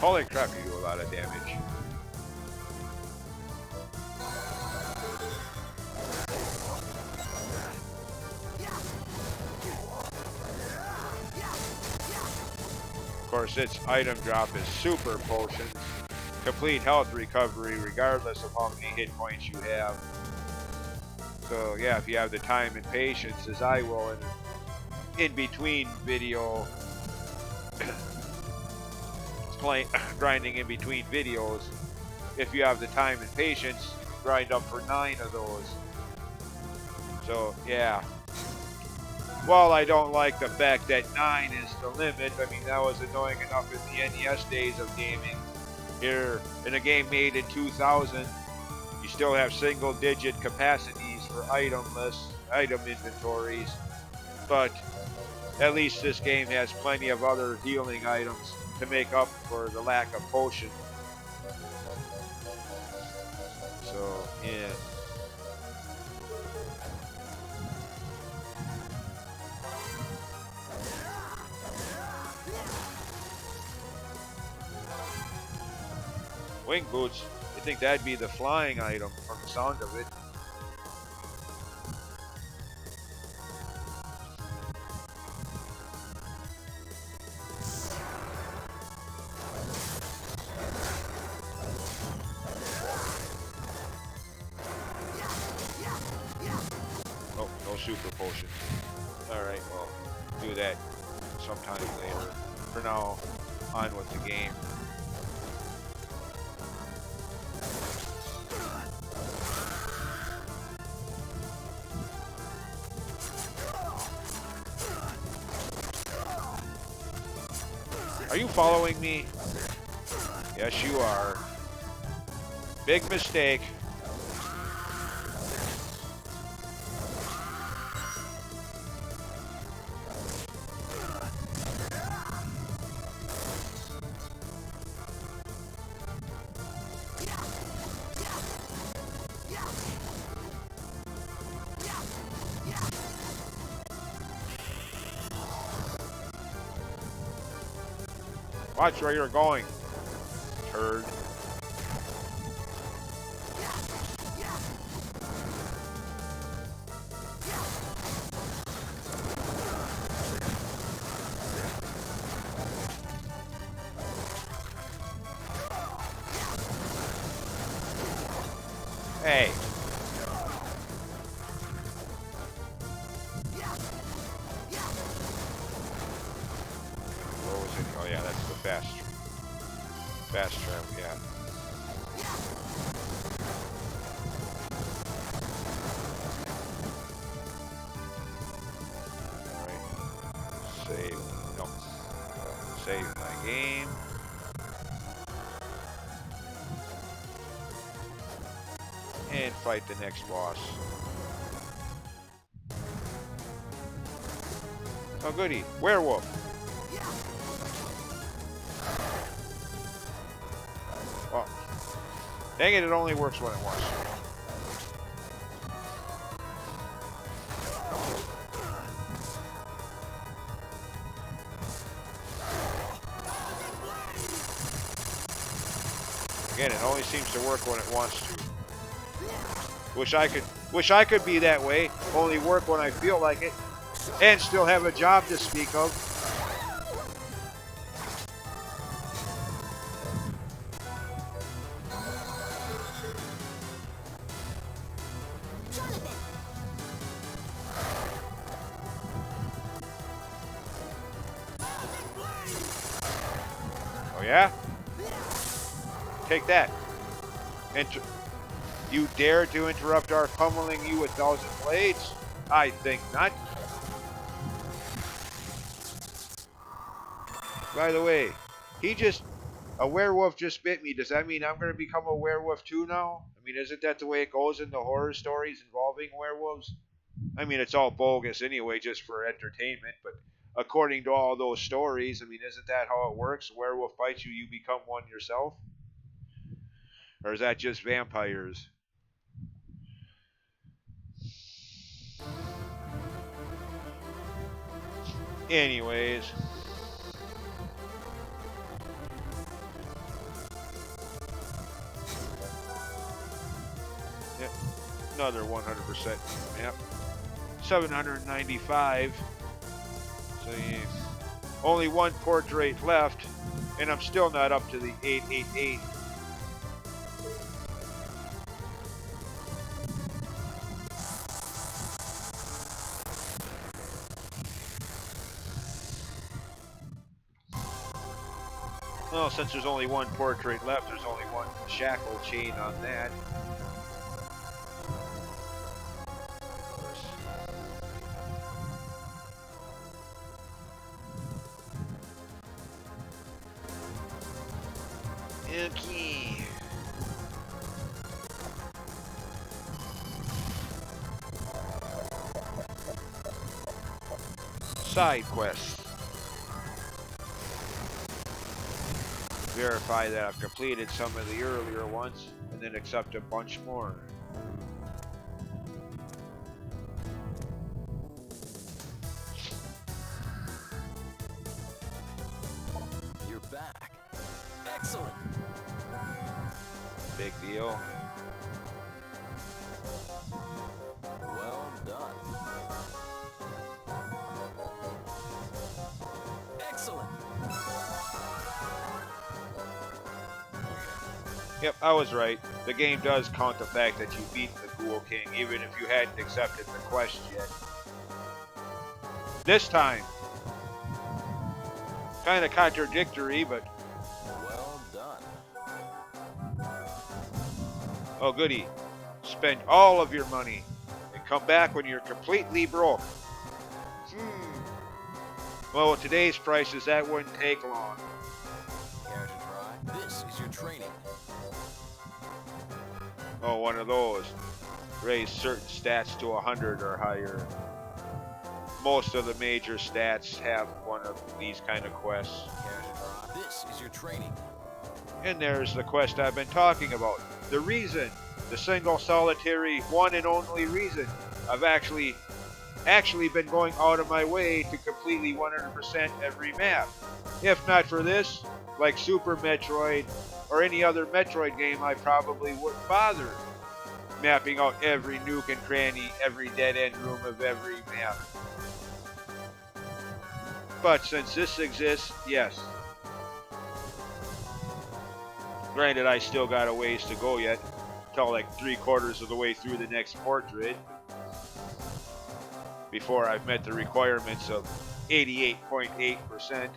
Holy crap, you do a lot of damage. Of course, its item drop is super potions. Complete health recovery regardless of how many hit points you have. So yeah, if you have the time and patience, as I will in between video grinding in between videos, if you have the time and patience, grind up for 9 of those. So yeah, while I don't like the fact that 9 is the limit, I mean that was annoying enough in the NES days of gaming. Here in a game made in 2000, you still have single digit capacities for item inventories, but at least this game has plenty of other healing items to make up for the lack of potion. So, yeah. Wing boots, I think that'd be the flying item from the sound of it. Oh, no super potion. Alright, well, do that sometime later. For now, on with the game. Are you following me? Yes, you are. Big mistake. Watch where you're going, turd. Hey. What was it? Oh yeah, that's the fast travel, yeah. Alright. Save. No. Save my game. And fight the next boss. Oh goody, werewolf. Well, dang it, it only works when it wants to. Again, it only seems to work when it wants to. Wish I could be that way, only work when I feel like it, and still have a job to speak of. Oh yeah? Take that. You dare to interrupt our pummeling you with 1,000 blades? I think not. By the way, a werewolf just bit me. Does that mean I'm going to become a werewolf too now? I mean, isn't that the way it goes in the horror stories involving werewolves? I mean, it's all bogus anyway, just for entertainment, but according to all those stories, I mean, isn't that how it works? A werewolf bites you, you become one yourself? Or is that just vampires? Anyways. Yep, another 100%. Yep. 795. So yeah, only one portrait left, and I'm still not up to the 888. Well, since there's only one portrait left, there's only one shackle chain on that. Okay. Sidequests. Verify that I've completed some of the earlier ones, and then accept a bunch more. You're back. Excellent. Big deal. Well done. Excellent. Yep, I was right. The game does count the fact that you beat the Ghoul King, even if you hadn't accepted the quest yet. This time. Kind of contradictory, but... Well done. Oh, goody. Spend all of your money and come back when you're completely broke. Well, with today's prices, that wouldn't take long. Care to try? This is your training. Oh, one of those. Raise certain stats to 100 or higher. Most of the major stats have one of these kind of quests. Care to try? This is your training. And there's the quest I've been talking about. The reason. The single solitary one and only reason I've actually been going out of my way to completely 100% every map. If not for this, like Super Metroid or any other Metroid game, I probably wouldn't bother mapping out every nook and cranny, every dead-end room of every map. But since this exists, yes. Granted, I still got a ways to go yet, till like 3/4 of the way through the next portrait, before I've met the requirements of 88.8%. Care to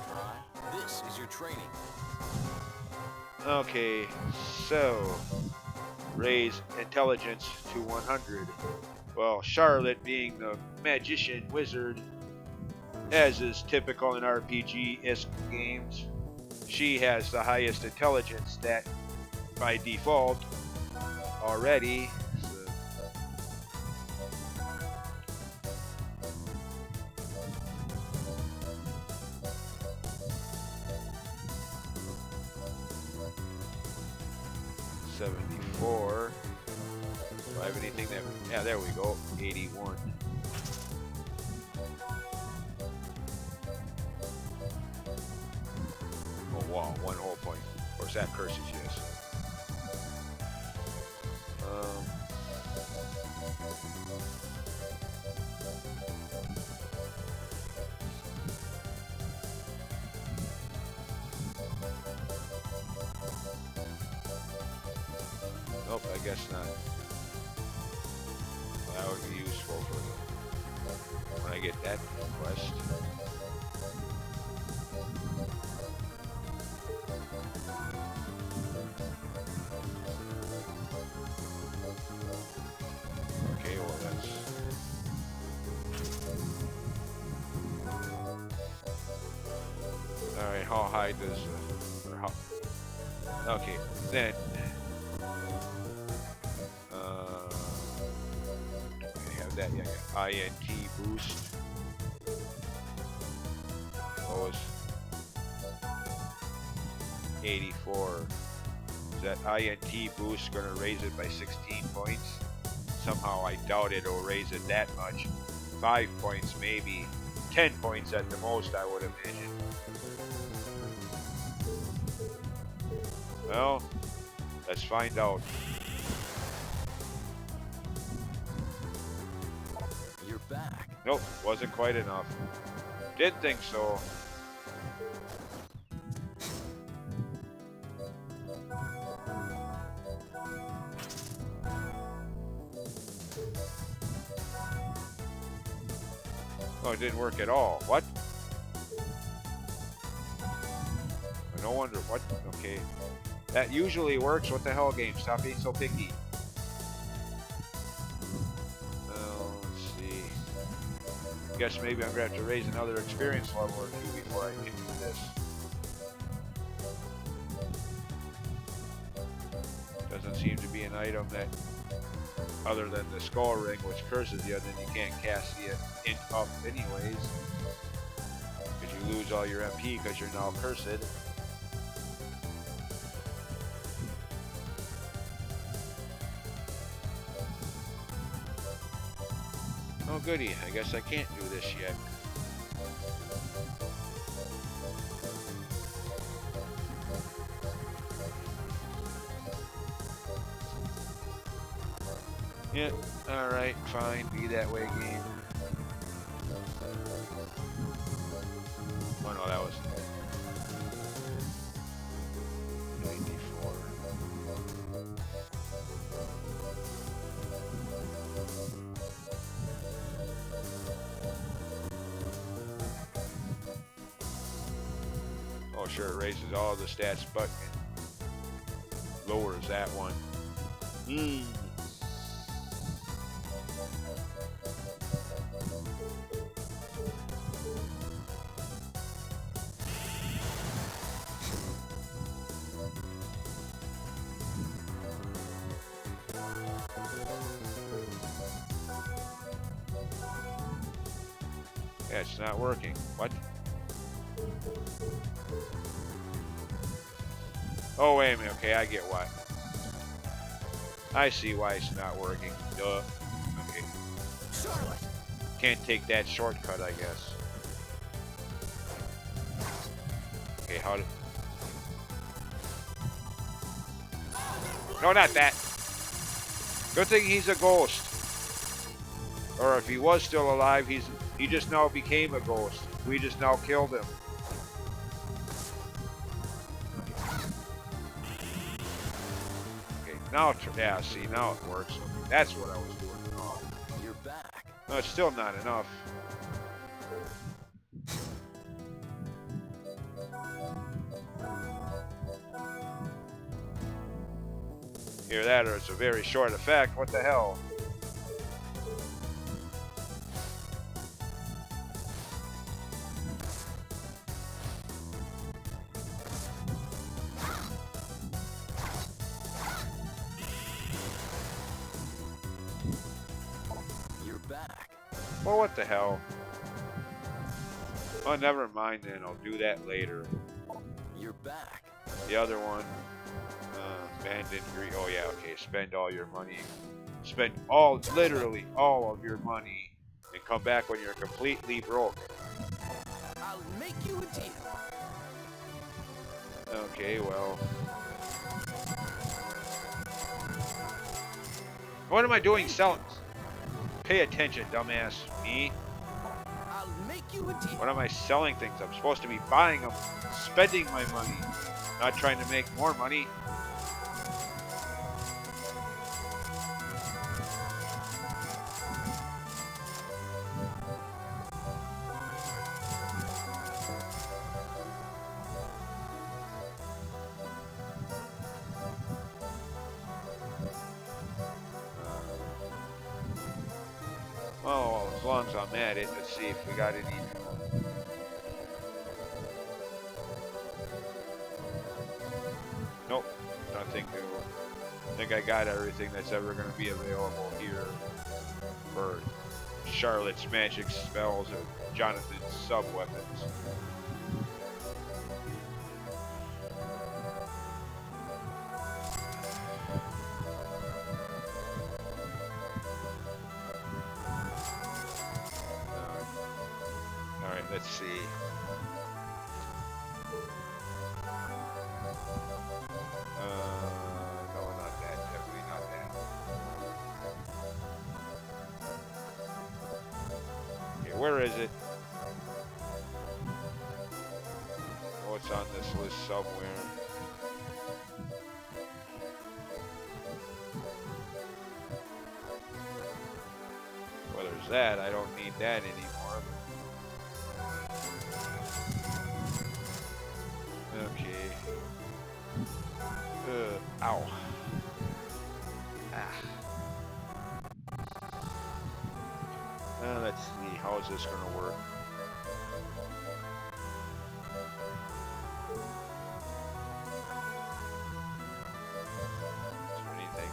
try? This is your training. Okay, so raise intelligence to 100. Well, Charlotte, being the magician wizard, as is typical in RPG-esque games, she has the highest intelligence stat by default already. So 74. Do I have anything that... Yeah, there we go. 81. Oh, wow. 1 whole point. Of course, that curses yes. Nope, I guess not. Well, that would be useful for when I get that quest. Okay, well that's... high does, or how, okay, then, I have that, yeah, I got INT boost, lowest, 84, is that INT boost going to raise it by 16 points? Somehow I doubt it'll raise it that much, 5 points maybe, 10 points at the most I would imagine. Well, let's find out. You're back. Nope, wasn't quite enough. Did think so. Oh, it didn't work at all. What? No wonder. What? Okay. That usually works. What the hell, game? Stop being so picky. Well, let's see. Guess maybe I'm going to have to raise another experience level or two before I can do this. Doesn't seem to be an item that, other than the skull ring, which curses you, then you can't cast the int up anyways. Because you lose all your MP because you're now cursed. Oh goody, I guess I can't do this yet. Yeah, alright, fine, be that way, game. Oh no, that was 94. Oh sure, it raises all the stats, but lowers that one. Yeah, it's not working. What? Oh, wait a minute. Okay, I get why. I see why it's not working. Duh. Okay. Can't take that shortcut, I guess. Okay, how did... No, not that. Good thing he's a ghost. Or if he was still alive, he just now became a ghost. We just now killed him. Okay, now, yeah, see, now it works. Okay, that's what I was doing wrong. You're back. No, it's still not enough. Hear that, or it's a very short effect. What the hell? You're back. Well, what the hell? Oh, never mind then. I'll do that later. You're back. The other one. Abandoned greed. Oh yeah, okay. Spend all your money. Spend literally all of your money, and come back when you're completely broke. I'll make you a deal. Okay, well. What am I doing selling? Pay attention, dumbass. Me? I'll make you a deal. What am I selling things? I'm supposed to be buying them, spending my money, not trying to make more money. Well, as long as I'm at it, let's see if we got any. think I got everything that's ever going to be available here for Charlotte's magic spells and Jonathan's sub-weapons. Alright, let's see. No, not that. Definitely not that. Okay, where is it? Oh, it's on this list somewhere. Well, there's that. I don't need that anymore. Okay. Ow. Ah. Let's see. How is this going to work? Is there anything?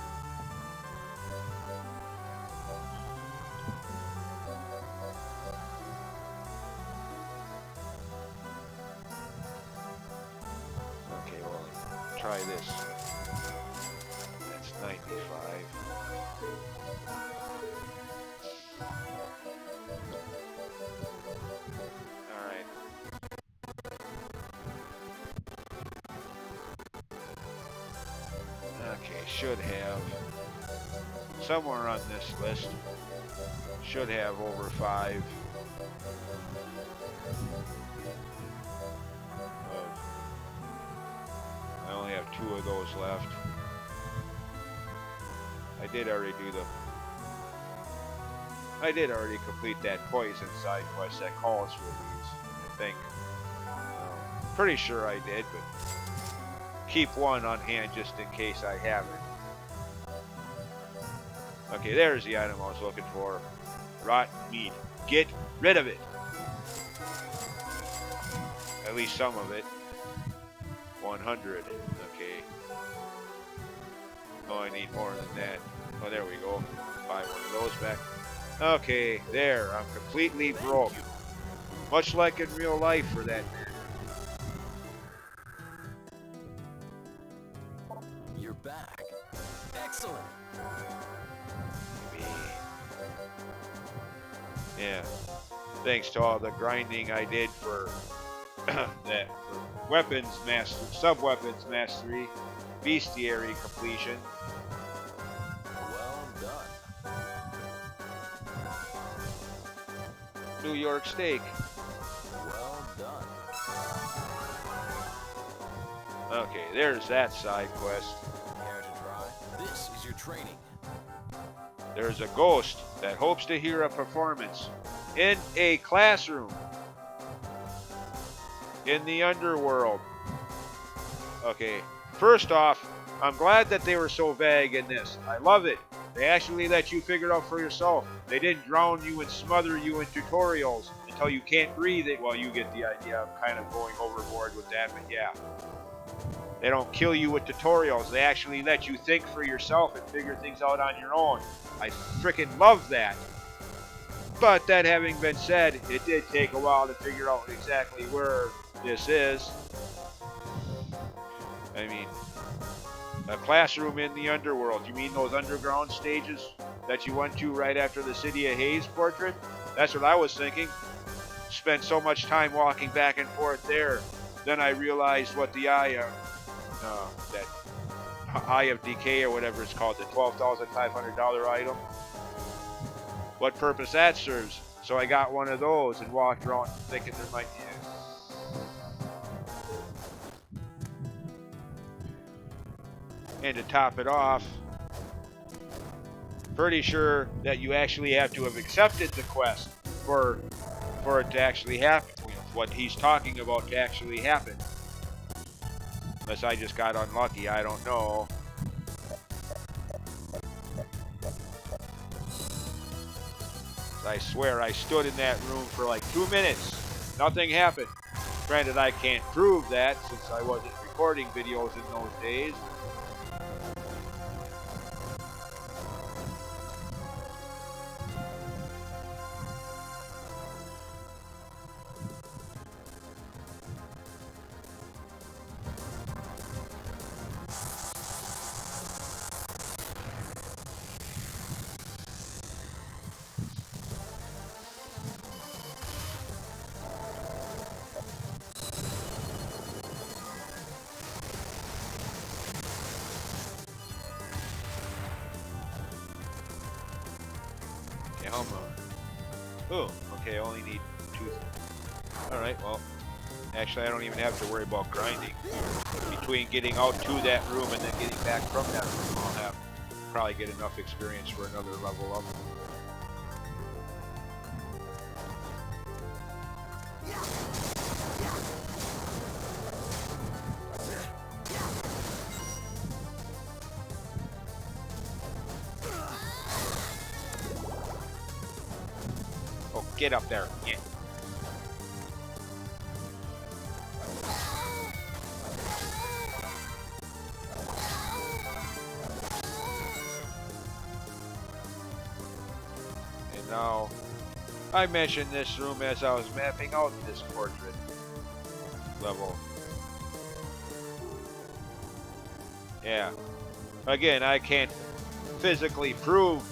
Okay, well, try this. That's 95. Alright. Okay, should have somewhere on this list. Should have over 5. I only have 2 of those left. I did already complete that poison side quest that calls for these, I think. Pretty sure I did, but keep one on hand just in case I haven't. Okay, there's the item I was looking for. Rotten meat. Get rid of it. At least some of it. 100. Okay. Oh, I need more than that. Oh, there we go. Buy one of those back. Okay, there. I'm completely broke. Much like in real life, for that matter. You're back. Excellent. Yeah. Thanks to all the grinding I did for that for weapons mastery, sub-weapons mastery, bestiary completion. Well done. New York steak. Well done. Okay, there's that side quest. Care to try? This is your training. There's a ghost that hopes to hear a performance in a classroom in the underworld. Okay, first off, I'm glad that they were so vague in this. I love it. They actually let you figure it out for yourself. They didn't drown you and smother you in tutorials until you can't breathe it. Well, you get the idea. I'm kind of going overboard with that, but yeah. They don't kill you with tutorials. They actually let you think for yourself and figure things out on your own. I freaking love that. But that having been said, it did take a while to figure out exactly where this is. I mean, a classroom in the underworld. You mean those underground stages that you went to right after the City of Hayes portrait? That's what I was thinking. Spent so much time walking back and forth there. Then I realized what the that Eye of Decay or whatever it's called, the $12,500 item. What purpose that serves. So I got one of those and walked around thinking there might be and to top it off, pretty sure that you actually have to have accepted the quest for it to actually happen. What he's talking about to actually happen. Unless I just got unlucky, I don't know. I swear I stood in that room for like 2 minutes. Nothing happened. Granted, I can't prove that since I wasn't recording videos in those days. Come on. Oh, okay, I only need 2. Alright, well, actually I don't even have to worry about grinding. Between getting out to that room and then getting back from that room, I'll have probably get enough experience for another level up. Oh, get up there. Yeah. And now, I mentioned this room as I was mapping out this portrait level. Yeah. Again, I can't physically prove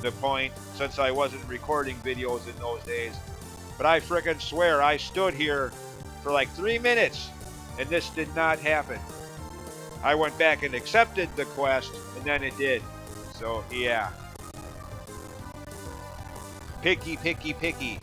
the point since I wasn't recording videos in those days. But I frickin' swear I stood here for like 3 minutes and this did not happen. I went back and accepted the quest and then it did. So yeah. Picky, picky, picky.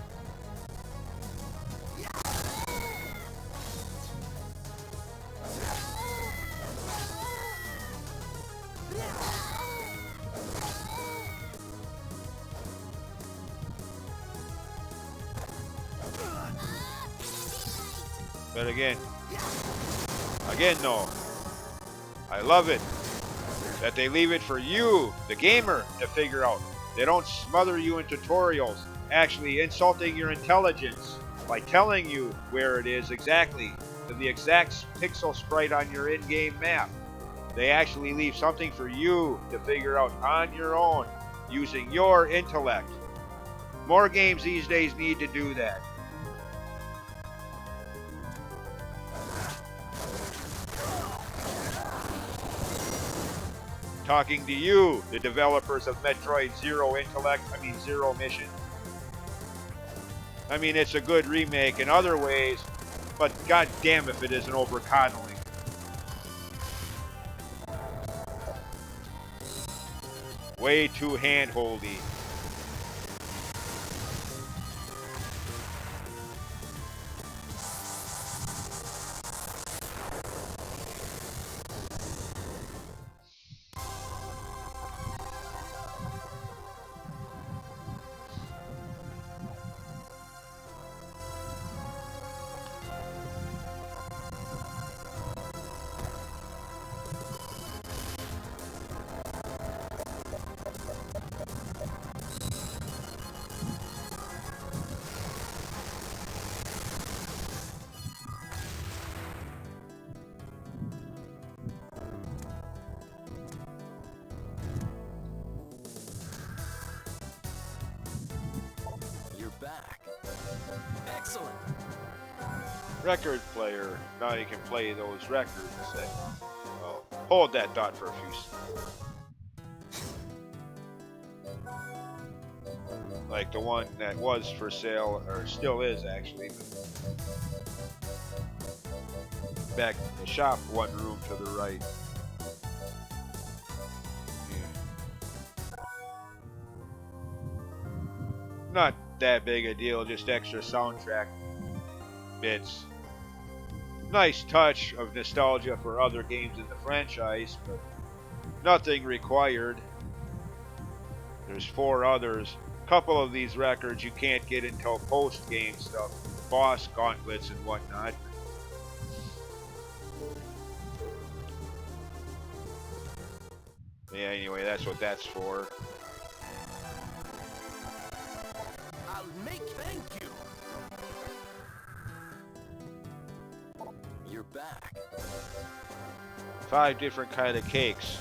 But again, no. I love it that they leave it for you, the gamer, to figure out. They don't smother you in tutorials, actually insulting your intelligence by telling you where it is exactly, to the exact pixel sprite on your in-game map. They actually leave something for you to figure out on your own, using your intellect. More games these days need to do that. Talking to you, the developers of Metroid Zero Mission. I mean, it's a good remake in other ways, but god damn if it isn't over coddling. Way too hand-holdy. Back. Excellent. Record player. Now you can play those records. Well, hold that thought for a few seconds. Like the one that was for sale, or still is actually. Back in the shop, one room to the right. Yeah. Not that big a deal, just extra soundtrack bits. Nice touch of nostalgia for other games in the franchise, but nothing required. There's 4 others. A couple of these records you can't get until post-game stuff, boss gauntlets and whatnot. Yeah, anyway, that's what that's for. Thank you. You're back. 5 different kind of cakes.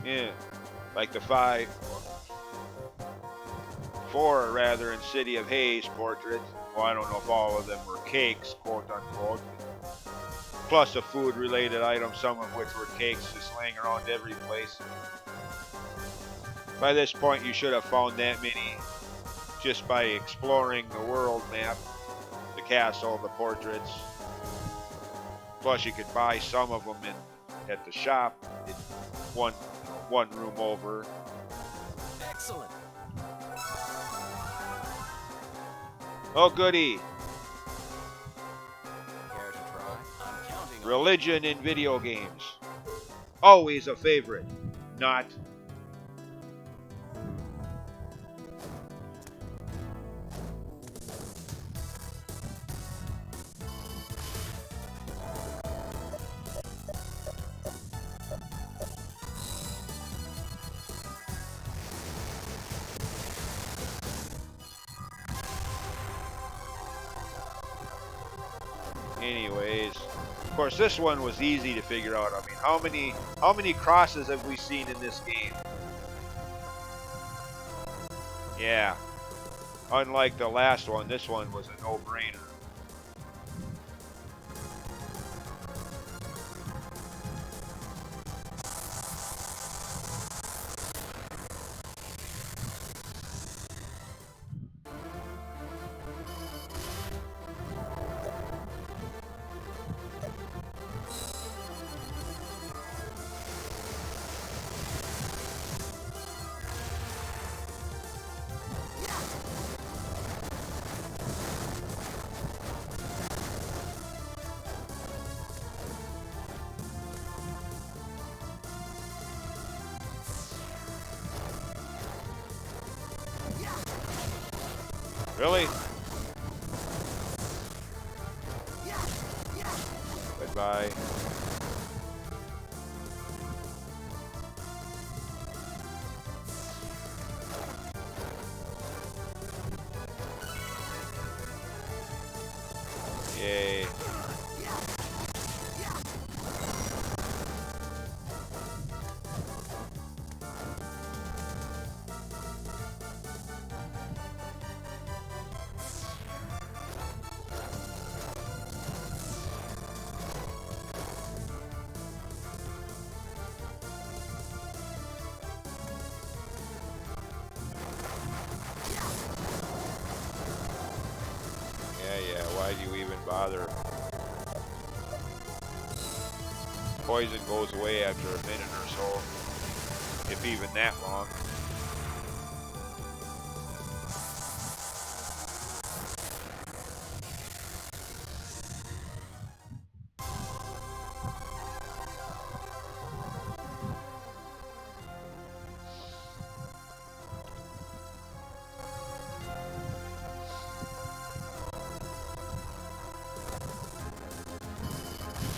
Yeah, like the 4 rather in City of Haze portrait. Well, I don't know if all of them were cakes, quote unquote. Plus a food-related item, some of which were cakes just laying around every place. By this point, you should have found that many just by exploring the world map, the castle, the portraits. Plus, you could buy some of them at the shop in one room over. Excellent. Oh, goody. Care to try? I'm counting on Religion in video games. Always a favorite. Not. Anyways, of course, this one was easy to figure out. I mean, how many crosses have we seen in this game? Yeah. Unlike the last one, this one was a no-brainer. Really? Goodbye. Yay. Yeah, why do you even bother? Poison goes away after a minute or so, if even that long.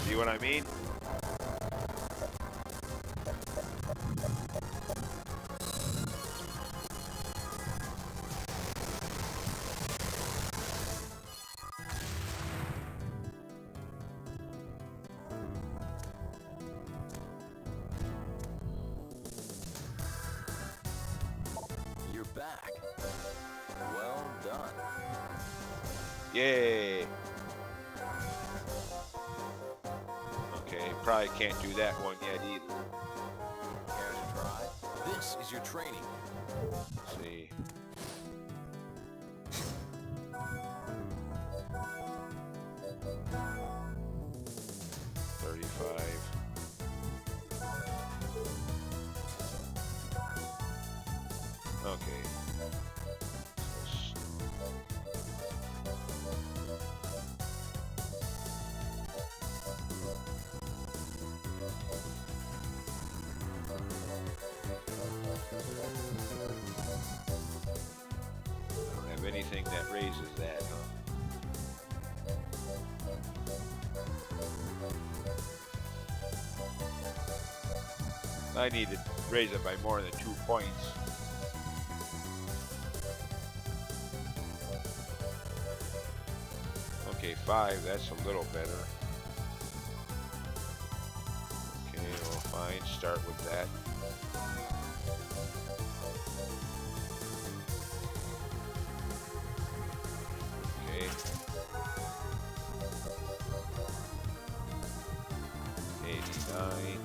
See what I mean? You're back. Well done. Yay. Okay, probably can't do that one yet either. Care to try? This is your training. Let's see. Okay. I don't have anything that raises that, huh? I need to raise it by more than 2 points. Okay, 5, that's a little better. Okay, well, fine, start with that. Okay. 89.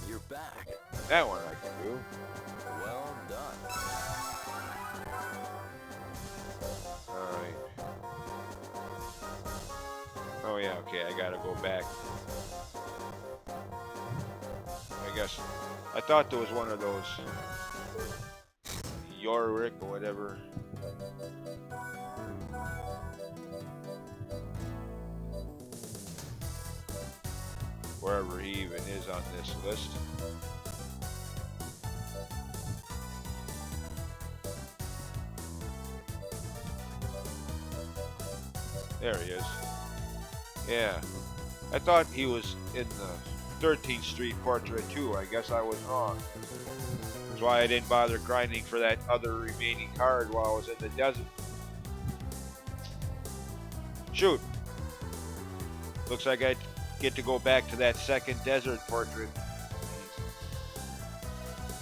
You're back. That one I can do. go back. I guess I thought there was one of those Yorick or whatever. Wherever he even is on this list. There he is. Yeah. I thought he was in the 13th Street portrait too. I guess I was wrong. That's why I didn't bother grinding for that other remaining card while I was in the desert. Shoot. Looks like I get to go back to that second desert portrait.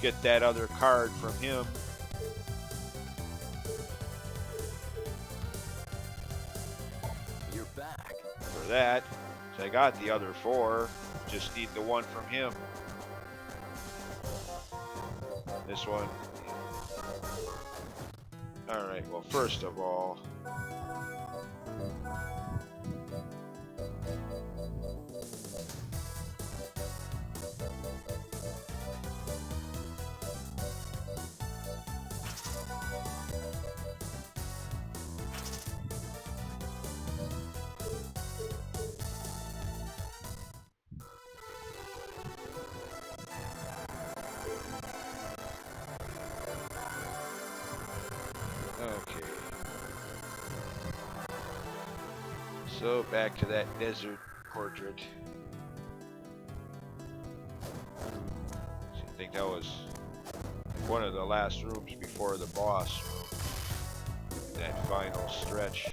Get that other card from him. You're back. For that. So I got the other 4. Just need the one from him. This one. Alright, well, first of all, okay. So back to that desert portrait. I think that was one of the last rooms before the boss room. That final stretch.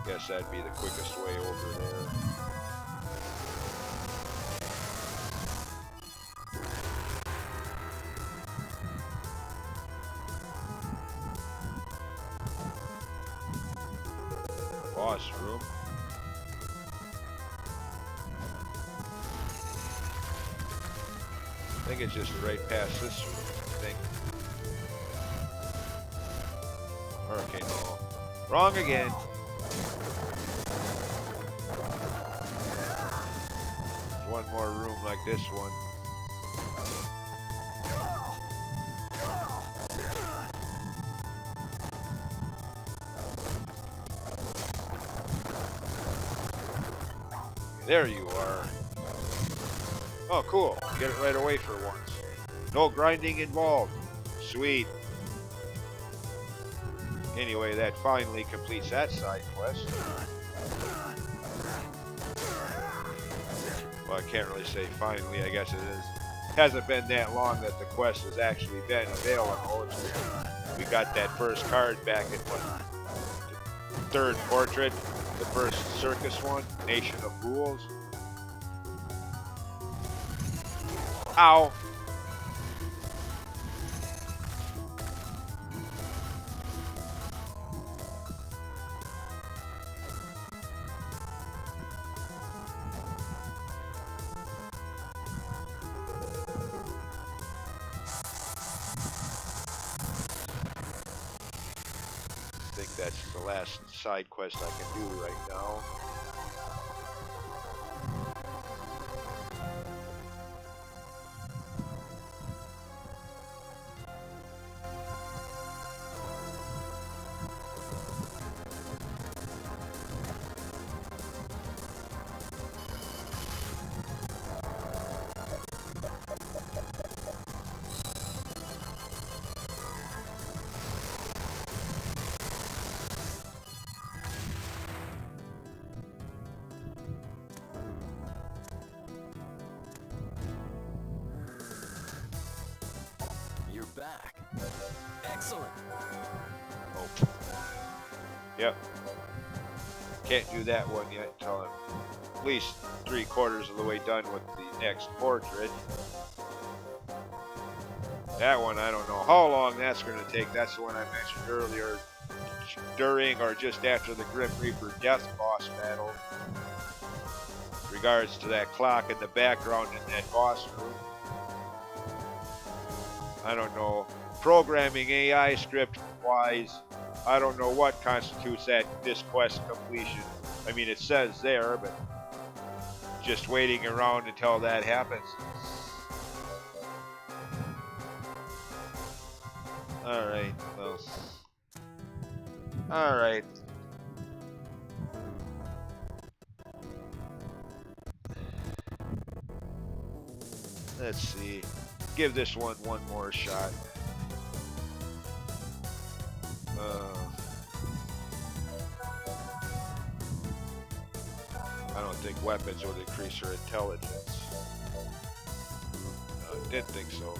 Guess that'd be the quickest way over there. Boss room. I think it's just right past this room, I think. Okay, no. Wrong again. One more room like this one. There you are. Oh, cool. Get it right away for once. No grinding involved. Sweet. Anyway, that finally completes that side quest. Well, I can't really say finally. I guess it is. Hasn't been that long that the quest has actually been available. We got that first card back in what? The 3rd portrait, the first circus one, Nation of Fools. Ow! I think that's the last side quest I can do right now. Yep. Can't do that one yet until I'm at least 3/4 of the way done with the next portrait. That one, I don't know how long that's going to take. That's the one I mentioned earlier, during or just after the Grim Reaper Death boss battle. Regards to that clock in the background in that boss room. I don't know. Programming AI script wise, I don't know what constitutes this quest completion. I mean, it says there, but just waiting around until that happens. Alright, well. Alright. Let's see. Give this one more shot. I don't think weapons would increase her intelligence. Didn't think so.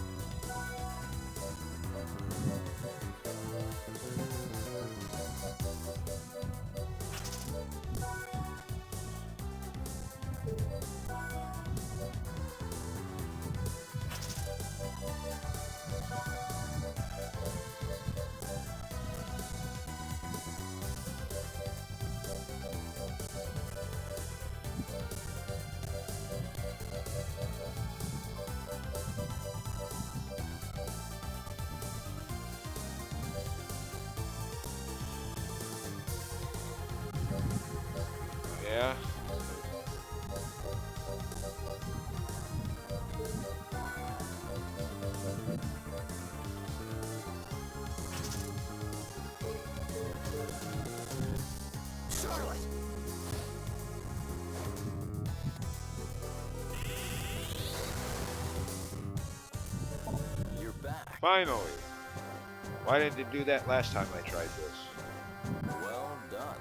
Yeah. Charlotte! You're back. Finally. Why didn't it do that last time I tried this? Well done.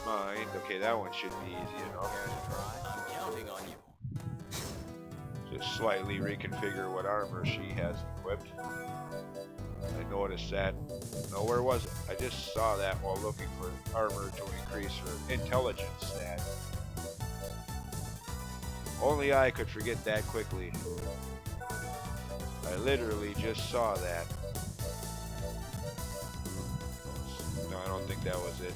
Mind. Okay, that one should be easy enough. Care to try? I'm counting on you. Just slightly reconfigure what armor she has equipped. I noticed that. No, where was it? I just saw that while looking for armor to increase her intelligence stat. Only I could forget that quickly. I literally just saw that. No, I don't think that was it.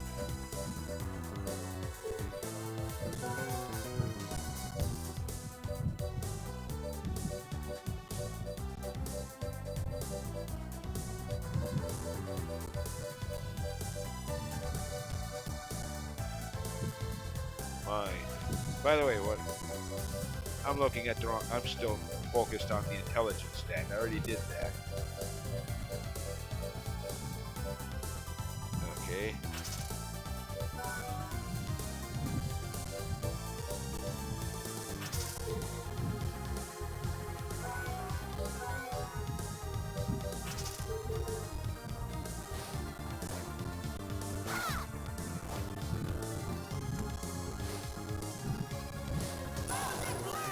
Mine. By the way, what? I'm looking at the wrong. I'm still focused on the intelligence stat. I already did that. Okay.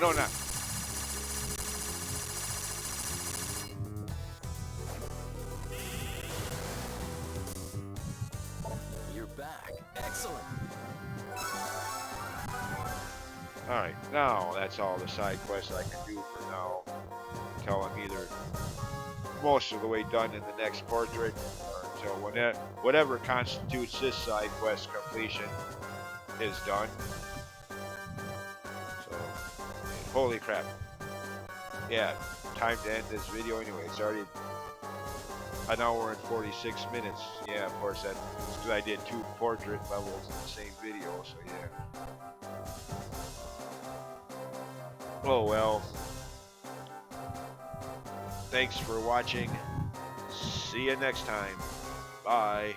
No, not. You're back. Excellent. Alright, now that's all the side quests I can do for now. Until I'm either most of the way done in the next portrait, or until whatever constitutes this side quest completion is done. So, holy crap. Yeah, time to end this video anyway. It's already an hour and 46 minutes. Yeah, of course, that's because I did 2 portrait levels in the same video, so yeah. Oh well. Thanks for watching. See you next time. Bye.